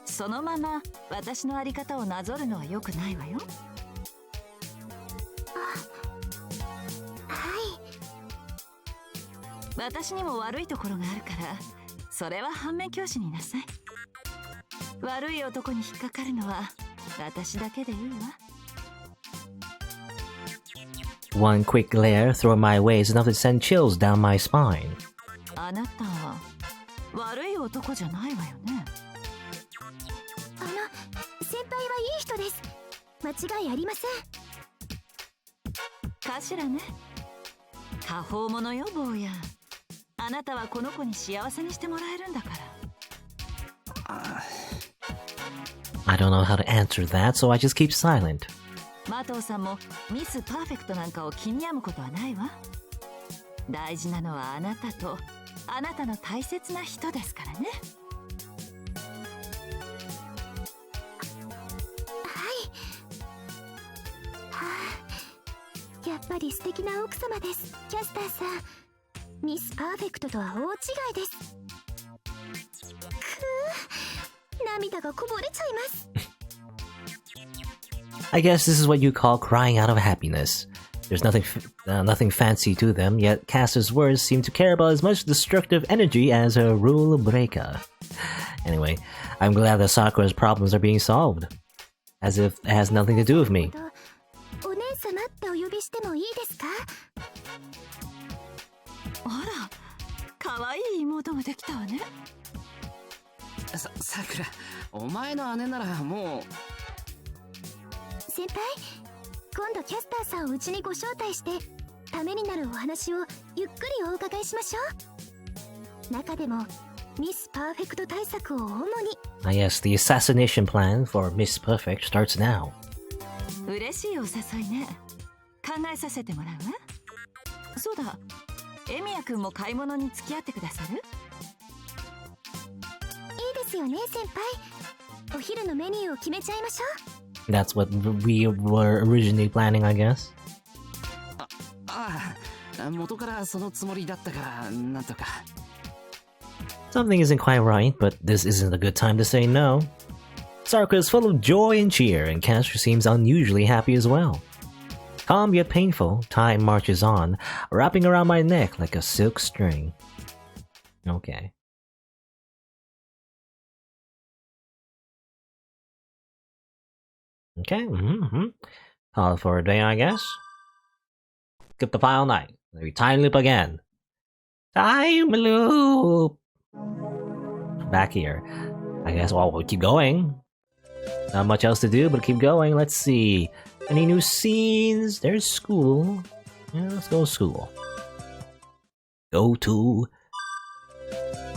そのまま私のあり方をなぞるのは良くないわよ。はい。私にも悪いところがあるから、それは反面教師になさい。悪い男に引っかかるのは私だけでいいわ。One quick glare thrown my way is enough to send chills down my spine. あなた悪い男じゃないわよね。先輩はいい人です。間違いありません。かしらね。過方者よ坊や。あなたはこの子に幸せにしてもらえるんだから。I don't know how to answer that, so I just keep silent. 麻藤さんもミスパーフェクトなんかを気に病むことはないわ。大事なのはあなたとあなたの大切な人ですからね。やっぱり素敵な奥様です。キャスターさん、ミスパーフェクトとは大違いです。涙がこぼれちゃいます。I guess this is what you call crying out of happiness. There's nothing fancy to them, yet Caster's words seem to care about as much destructive energy as a rule breaker. Anyway, I'm glad that Sakura's problems are being solved. As if it has nothing to do with me. お姉様ってお呼びしてもいいですか？あら、可愛い妹ができたわね。さくら、お前の姉ならもう。先輩、今度キャスターさんをうちにご招待してためになるお話をゆっくりお伺いしましょう。中でもミスパーフェクト対策を主に。Yes, the assassination plan for Miss Perfect starts now. 嬉しいお誘いね。考えさせてもらうわ。そうだ、エミヤくんも買い物に付き合ってくださる？いいですよね、先輩。お昼のメニューを決めちゃいましょう。That's what we were originally planning, I guess. 元からそのつもりだったからなんとか。Something isn't quite right, but this isn't a good time to say no. Sakura is full of joy and cheer, and Caster seems unusually happy as well. Calm yet painful, time marches on, wrapping around my neck like a silk string. Okay. Okay, Call it for a day, I guess. Skip the final night. Maybe time loop again. Time loop! Back here. I guess, well, we'll keep going. Not much else to do, but keep going. Let's see. Any new scenes? There's school. Yeah, let's go to school. Go to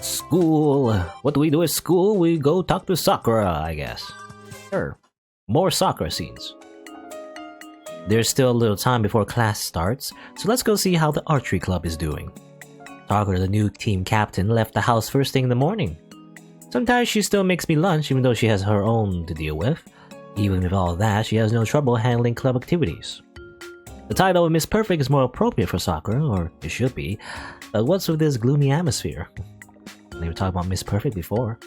school. What do we do at school? We go talk to Sakura, I guess. Sure. More Sakura scenes. There's still a little time before class starts, so let's go see how the archery club is doing. Sakura, the new team captain, left the house first thing in the morning. Sometimes she still makes me lunch even though she has her own to deal with. Even with all that, she has no trouble handling club activities. The title of Miss Perfect is more appropriate for Sakura, or it should be, but what's with this gloomy atmosphere? They were talking about Miss Perfect before.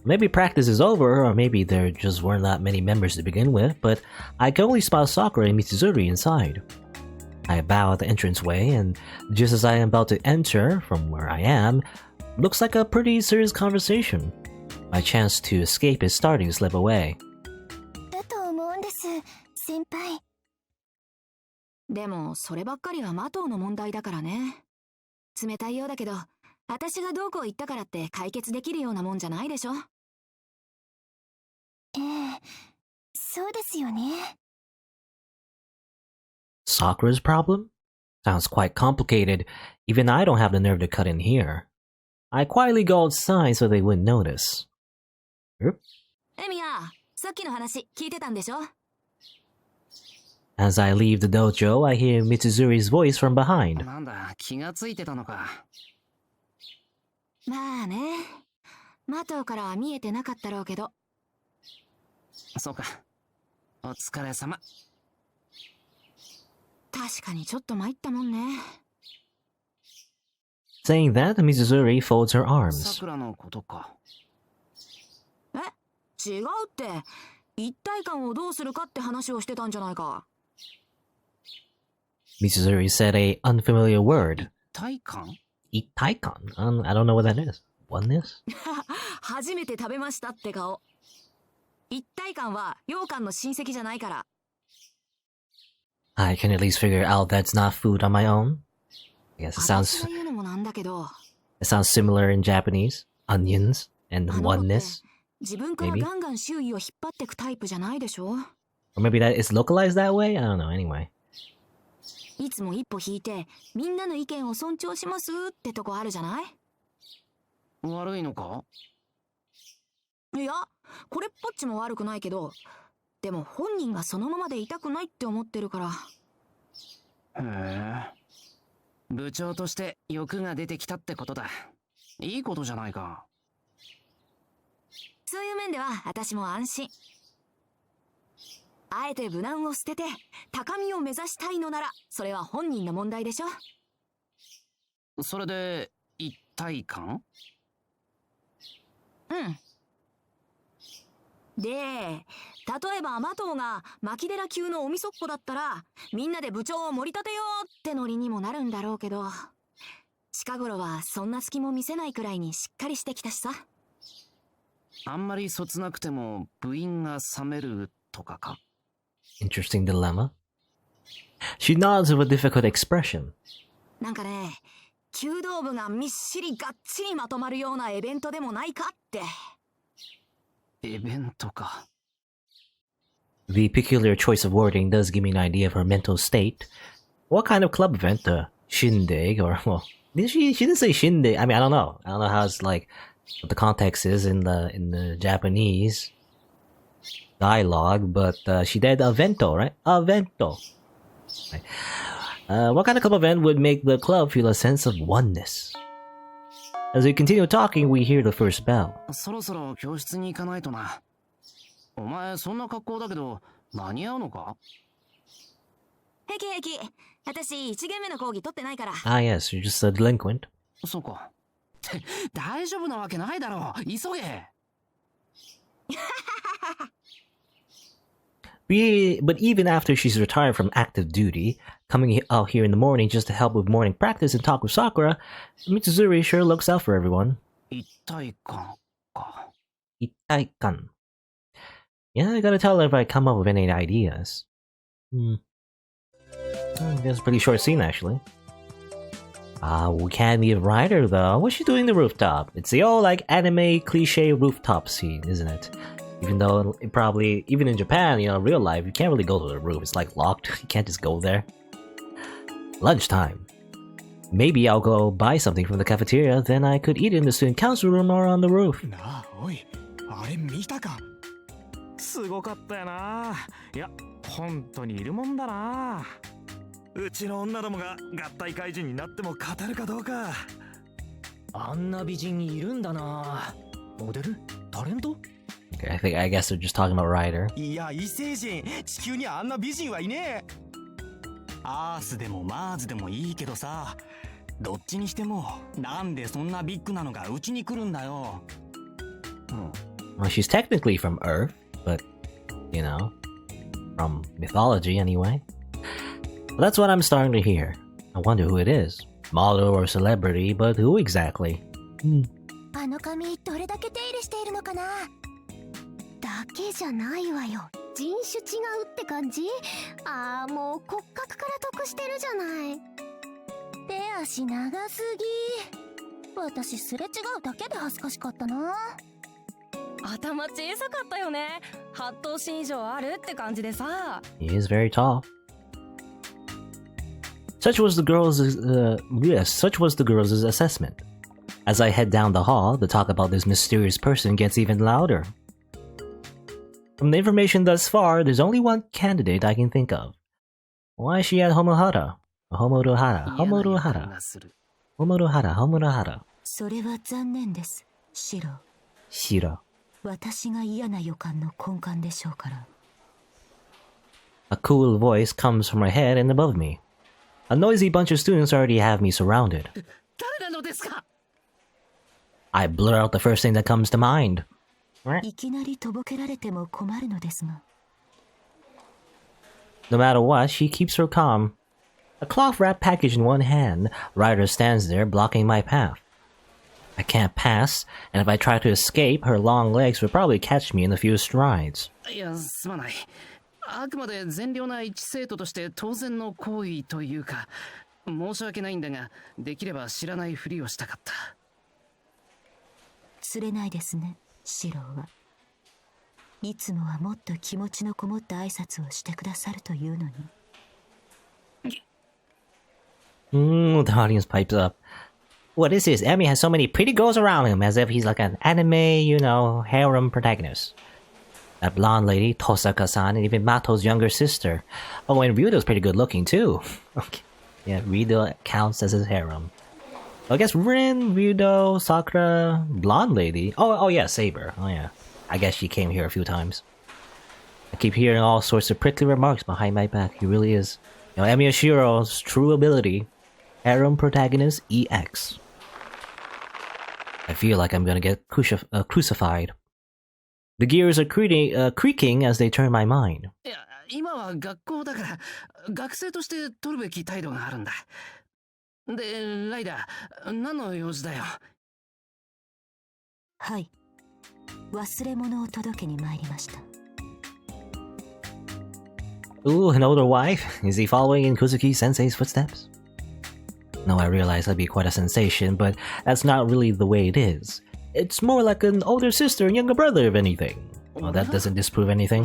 Maybe practice is over, or maybe there just weren't that many members to begin with, but I can only spot Sakura and Mitsuzuri inside. I bow at the entranceway, and just as I am about to enter from where I am, looks like a pretty serious conversation. My chance to escape is starting to slip away. だと思うんです、先輩。でもそればっかりは麻藤の問題だからね。冷たいようだけど、私がどうこう言ったからって解決できるようなもんじゃないでしょ。そうですよね。Sakura's problem? Sounds quite complicated. Even I don't have the nerve to cut in here. I quietly go outside so they wouldn't notice. エミヤ、さっきの話聞いてたんでしょ？ As I leave the dojo, I hear Mitsuzuri's voice from behind. なんだ、気がついてたのか。まあね、麻藤からは見えてなかったろうけど。そうか。お疲れ様。確かにちょっと参ったもんね。Saying that, Mitsuzuri folds her arms. さくらのことか。違うって、一体感をどうするかって話をしてたんじゃないか。Mitsuzuri said a unfamiliar word. 体感 Itaikon? I don't know what that is. Oneness? 初めて食べましたって顔。一体感は羊羹の親戚じゃないから。I can at least figure out that's not food on my own. I guess 私が言うのもなんだけど。it sounds similar in Japanese. Onions and oneness. 自分からガンガン周囲を引っ張ってくタイプじゃないでしょ Or maybe that is localized that way? I don't know, anyway. いつも一歩引いて、みんなの意見を尊重しますってとこあるじゃない？悪いのか？いや、これっぽっちも悪くないけど、でも本人がそのままでいたくないって思ってるから。へえ。部長として欲が出てきたってことだ。いいことじゃないか。そういう面では私も安心。あえて無難を捨てて高みを目指したいのなら、それは本人の問題でしょ。それで一体感？うん。で、例えばマトウが牧寺級のおみそっぽだったら、みんなで部長を盛り立てようってノリにもなるんだろうけど、近頃はそんな隙も見せないくらいにしっかりしてきたしさ。あんまりそつなくても部員が冷めるとかか？ Interesting dilemma. She nods with a difficult expression. なんかね、弓道部がみっしりがっちりまとまるようなイベントでもないかって。イベントか。The peculiar choice of wording does give me an idea of her mental state. What kind of club event? Shindig? Or, well, she didn't say shindig. I mean, I don't know. I don't know how it's like, what the context is in the Japanese dialogue, but she did avento, right? Avento. Right. What kind of club event would make the club feel a sense of oneness? As we continue talking, we hear the first bell. そろそろ教室に行かないとな。お前そんな格好だけど間に合うのか？平気平気。私1限目の講義取ってないから。Ah, yes, you're just a delinquent. そうか。大丈夫なわけないだろう。急げ。But even after she's retired from active duty, coming out here in the morning just to help with morning practice and talk with Sakura, Mitsuzuri sure looks out for everyone. 一体感か。Itaikan. Yeah, I gotta tell her if I come up with any ideas. That's a pretty short scene, actually. We can't leave Ryder, though. What's she doing in the rooftop? It's the old, like, anime cliche rooftop scene, isn't it? Even though it probably, even in Japan, you know, real life, you can't really go to the roof. It's like locked. You can't just go there. Lunchtime. Maybe I'll go buy something from the cafeteria, then I could eat in the student council room or on the roof. なあ、おい、あれ見たか？すごかったよな。いや、本当にいるもんだな。うちの女どもが合体怪人になっても勝てるかどうか。あんな美人いるんだな。モデル？タレント？ Okay, I guess they're just talking about Ryder. いや、異星人、地球にあんな美人はいねえ。アースでもマーズでもいいけどさ、どっちにしてもなんでそんなビッグなのがうちに来るんだよ。Well, she's technically from Earth, but, you know, from mythology anyway. Well, that's what I'm starting to hear. I wonder who it is. Model or celebrity, but who exactly? あの髪どれだけ手入れしているのかな。だけじゃないわよ。人種違うって感じ？ああ、もう骨格から得してるじゃない。手足長すぎ。私すれ違うだけで恥ずかしかったな。頭小さかったよね。8頭身以上あるって感じでさ。He is very tall. Such was the girls' assessment. As I head down the hall, the talk about this mysterious person gets even louder. From the information thus far, there's only one candidate I can think of. Why is she at Homohara? Homoruhara. それは残念です、シロ。Shiro. 私が嫌な予感の根幹でしょうから。A cool voice comes from my head and above me. A noisy bunch of students already have me surrounded. 誰なのですか？ I blur out the first thing that comes to mind. いきなりとぼけられても困るのですが。No matter what, she keeps her calm. A cloth wrap package in one hand, Ryder stands there blocking my path. I can't pass, and if I try to escape, her long legs would probably catch me in a few strides. いや、すまない。あくまで善良な一生徒として当然の行為というか、申し訳ないんだが、できれば知らないふりをしたかった。釣れないですね、シローは。いつもはもっと気持ちのこもった挨拶をしてくださるというのに。The audience pipes up. What is this? Emi has so many pretty girls around him, as if he's like an anime, harem protagonist. That blonde lady, Tohsaka-san, and even Mato's younger sister. Oh, and Ryudo's pretty good looking too. Okay. Yeah, Ryudo counts as his harem. I guess Rin, Ryudo, Sakura, blonde lady. Oh yeah, Saber. Oh yeah. I guess she came here a few times. I keep hearing all sorts of prickly remarks behind my back. He really is. Emiya Shirou's true ability. Harem protagonist EX. I feel like I'm gonna get crucified. The gears are creaking as they turn my mind. いや、今は学校だから、学生として取るべき態度があるんだ。で、ライダー、何の用事だよ。はい。忘れ物を届けに参りました。Ooh, an older wife? Is he following in Kuzuki-sensei's footsteps? No, I realize that'd be quite a sensation, but that's not really the way it is. It's more like an older sister and younger brother, if anything. Well, that doesn't disprove anything.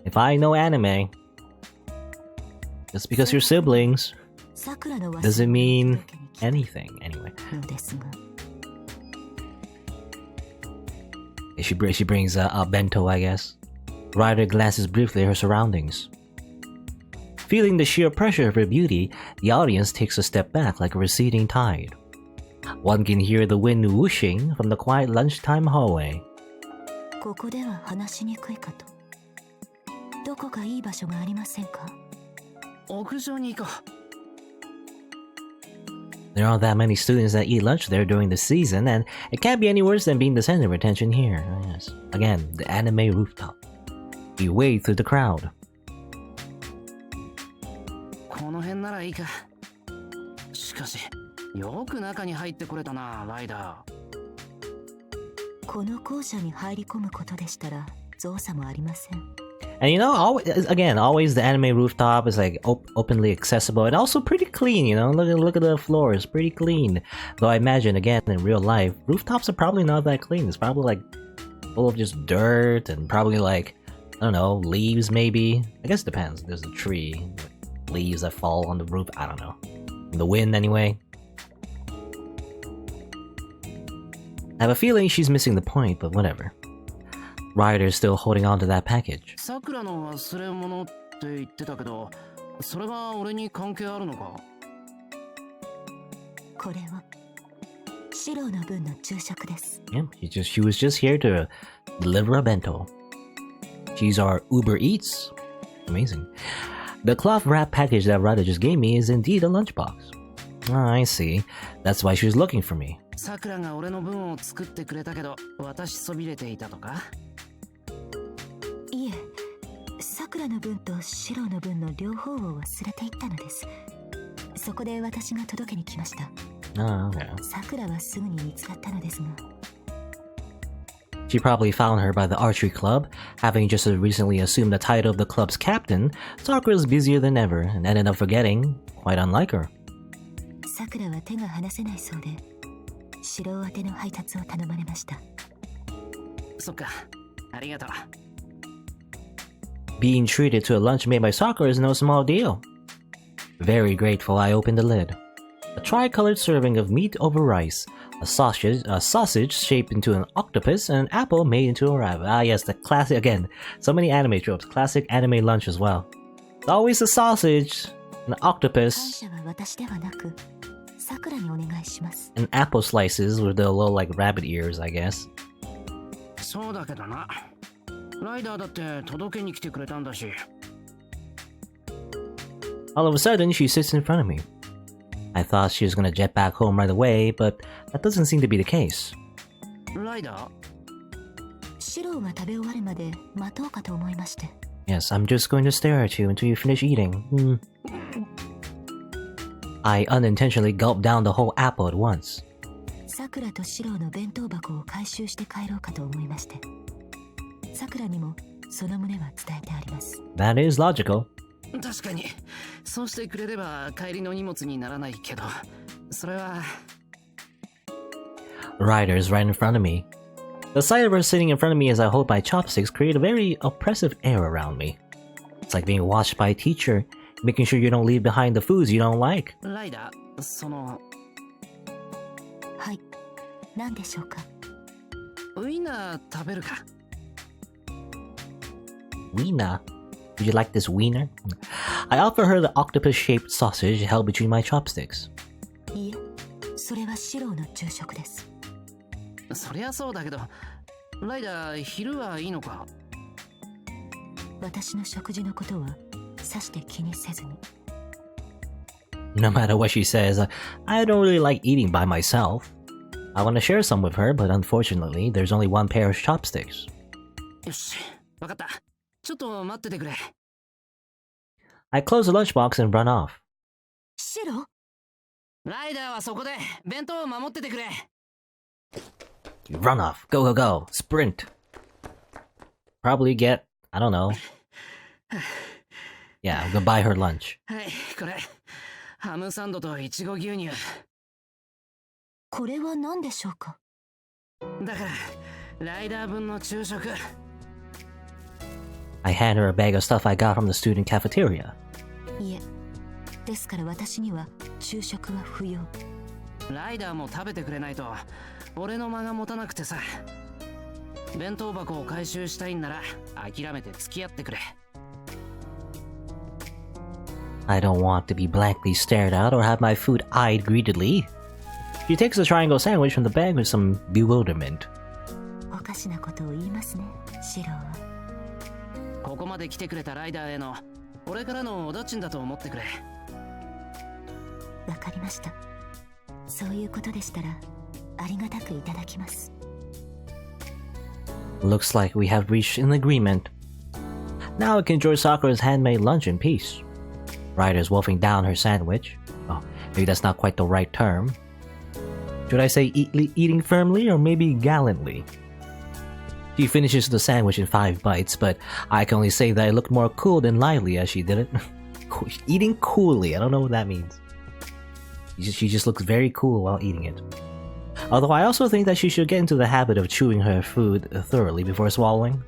If I know anime, just because you're siblings doesn't mean anything, anyway. She brings a bento, I guess. Ryder glances briefly at her surroundings. Feeling the sheer pressure of her beauty, the audience takes a step back like a receding tide. One can hear the wind whooshing from the quiet lunchtime hallway. ここでは話しにくいかと。どこかいい場所がありませんか？屋上に行こう。 There aren't that many students that eat lunch there during the season, and it can't be any worse than being the center of attention here. Yes. Again, the anime rooftop. We wade through the crowd. この辺ならいいか。しかし、よく中に入ってこれたな、ライダー。この校舎に入り込むことでしたら造作もありません。And always the anime rooftop is like openly accessible and also pretty clean, Look at the floor, it's pretty clean. Though I imagine, again, in real life, rooftops are probably not that clean. It's probably like full of just dirt and probably like, I don't know, leaves maybe. I guess it depends. There's a tree, leaves that fall on the roof, I don't know. In the wind anyway. I have a feeling she's missing the point, but whatever. Ryder's still holding on to that package. Sakuraの忘れ物って言ってたけど、それは俺に関係あるのか？これはシロの分の昼食です。Yeah, she was just here to deliver a bento. She's our Uber Eats. Amazing. The cloth wrap package that Ryder just gave me is indeed a lunchbox. Oh, I see. That's why she was looking for me. さくらが俺の分を作ってくれたけど、渡しそびれていたとか？いえ、さくらの分とシロの分の両方を忘れていったのです。そこで私が届けに来ました。Oh, okay. さくらはすぐに見つかったのですが。She probably found her by the archery club. Having just recently assumed the title of the club's captain, Sakura's busier than ever and ended up forgetting, quite unlike her. さくらは手が離せないそうで、シロ宛ての配達を頼まれました。そっか、ありがとう。Being treated to a lunch made by Sakura is no small deal. Very grateful, I opened the lid. A tri-colored serving of meat over rice, a sausage shaped into an octopus, and an apple made into a rabbit. Ah yes, the classic, again, so many anime tropes, classic anime lunch as well. It's always a sausage, an octopus, and apple slices with the little like rabbit ears, I guess. そうだけどな。ライダーだって届けに来てくれたんだし。All of a sudden, she sits in front of me. I thought she was gonna jet back home right away, but that doesn't seem to be the case. ライダー？シロが食べ終わるまで待とうかと思いまして。Yes, I'm just going to stare at you until you finish eating. I unintentionally gulped down the whole apple at once. さくらとシローの弁当箱を回収して帰ろうかと思いまして。さくらにもその旨は伝えてあります。That is logical. 確かにそうしてくれれば帰りの荷物にならないけど、それは Ryder's right in front of me. The sight of her sitting in front of me as I hold my chopsticks create a very oppressive air around me. It's like being watched by a teacher, making sure you don't leave behind the foods you don't like. ライダー、そのはい、何でしょうか。ウインナー食べるか。Wiener? Would you like this wiener? I offer her the octopus-shaped sausage held between my chopsticks. いえ、それはシローの昼食です。そりゃそうだけど、ライダー、昼はいいのか。私の食事のことはさして気にせずに。No matter what she says, I don't really like eating by myself. I want to share some with her, but unfortunately, there's only one pair of chopsticks. よし、わかった。ちょっと待っててくれ。I close the lunchbox and run off. シロー？ライダーはそこで弁当を守っててくれ。Run off. Go, go, go. Sprint. Probably get, I don't know. Yeah, go buy her lunch. はい、これ。ハムサンドとイチゴ牛乳。これは何でしょうか。だから、ライダー分の昼食。I hand her a bag of stuff I got from the student cafeteria. いえ、ですから私には昼食は不要。ライダーも食べてくれないと俺の間が持たなくてさ。弁当箱を回収したいんなら諦めて付き合ってくれ。I don't want to be blankly stared at or have my food eyed greedily. She takes the triangle sandwich from the bag with some bewilderment. おかしなことを言いますね、シローは。ここまで来てくれたライダーへの俺からのおだちんだと思ってくれ。わかりました。そういうことでしたらありがたくいただきます。Looks like we have reached an agreement. Now I can enjoy Sakura's handmade lunch in peace. Ryder's wolfing down her sandwich. Oh, maybe that's not quite the right term. Should I say eating firmly or maybe gallantly? She finishes the sandwich in 5 bites, but I can only say that it looked more cool than lively as she did it. Eating coolly, I don't know what that means. She just looks very cool while eating it. Although I also think that she should get into the habit of chewing her food thoroughly before swallowing.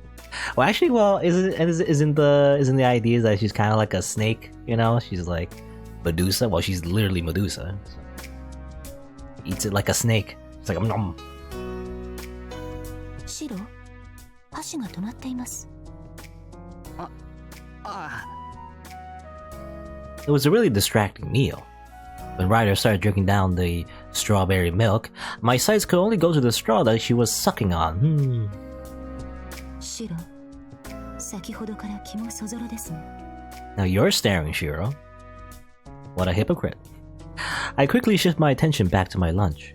Well, actually, isn't the idea that she's kind of like a snake? You know, she's like Medusa. Well, she's literally Medusa. So. Eats it like a snake. It's like nom. シロ、箸が止まっています。It was a really distracting meal. When Ryder started drinking down the strawberry milk, my sights could only go to the straw that she was sucking on. シロ、先ほどから気もそぞろですね。Now you're staring, Shiro. What a hypocrite. I quickly shift my attention back to my lunch.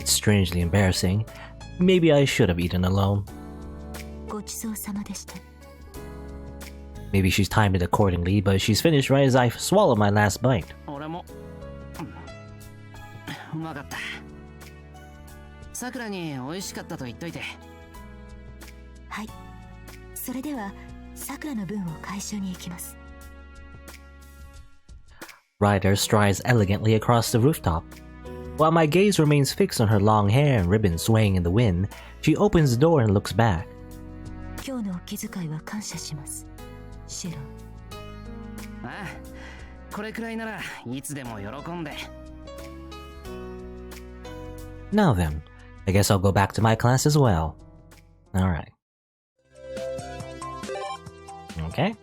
It's strangely embarrassing. Maybe I should have eaten alone. ごちそうさまでした。Maybe she's timed it accordingly, but she's finished right as I swallow my last bite. 俺も。うまかった。さくらに美味しかったと言っといて。はい。それでは、さくらの分を回収に行きます。Ryder strides elegantly across the rooftop. While my gaze remains fixed on her long hair and ribbons swaying in the wind, she opens the door and looks back. 今日のお気遣いは感謝します、シロ。ああ、これくらいならいつでも喜んで。Now then, I guess I'll go back to my class as well. Alright. Okay.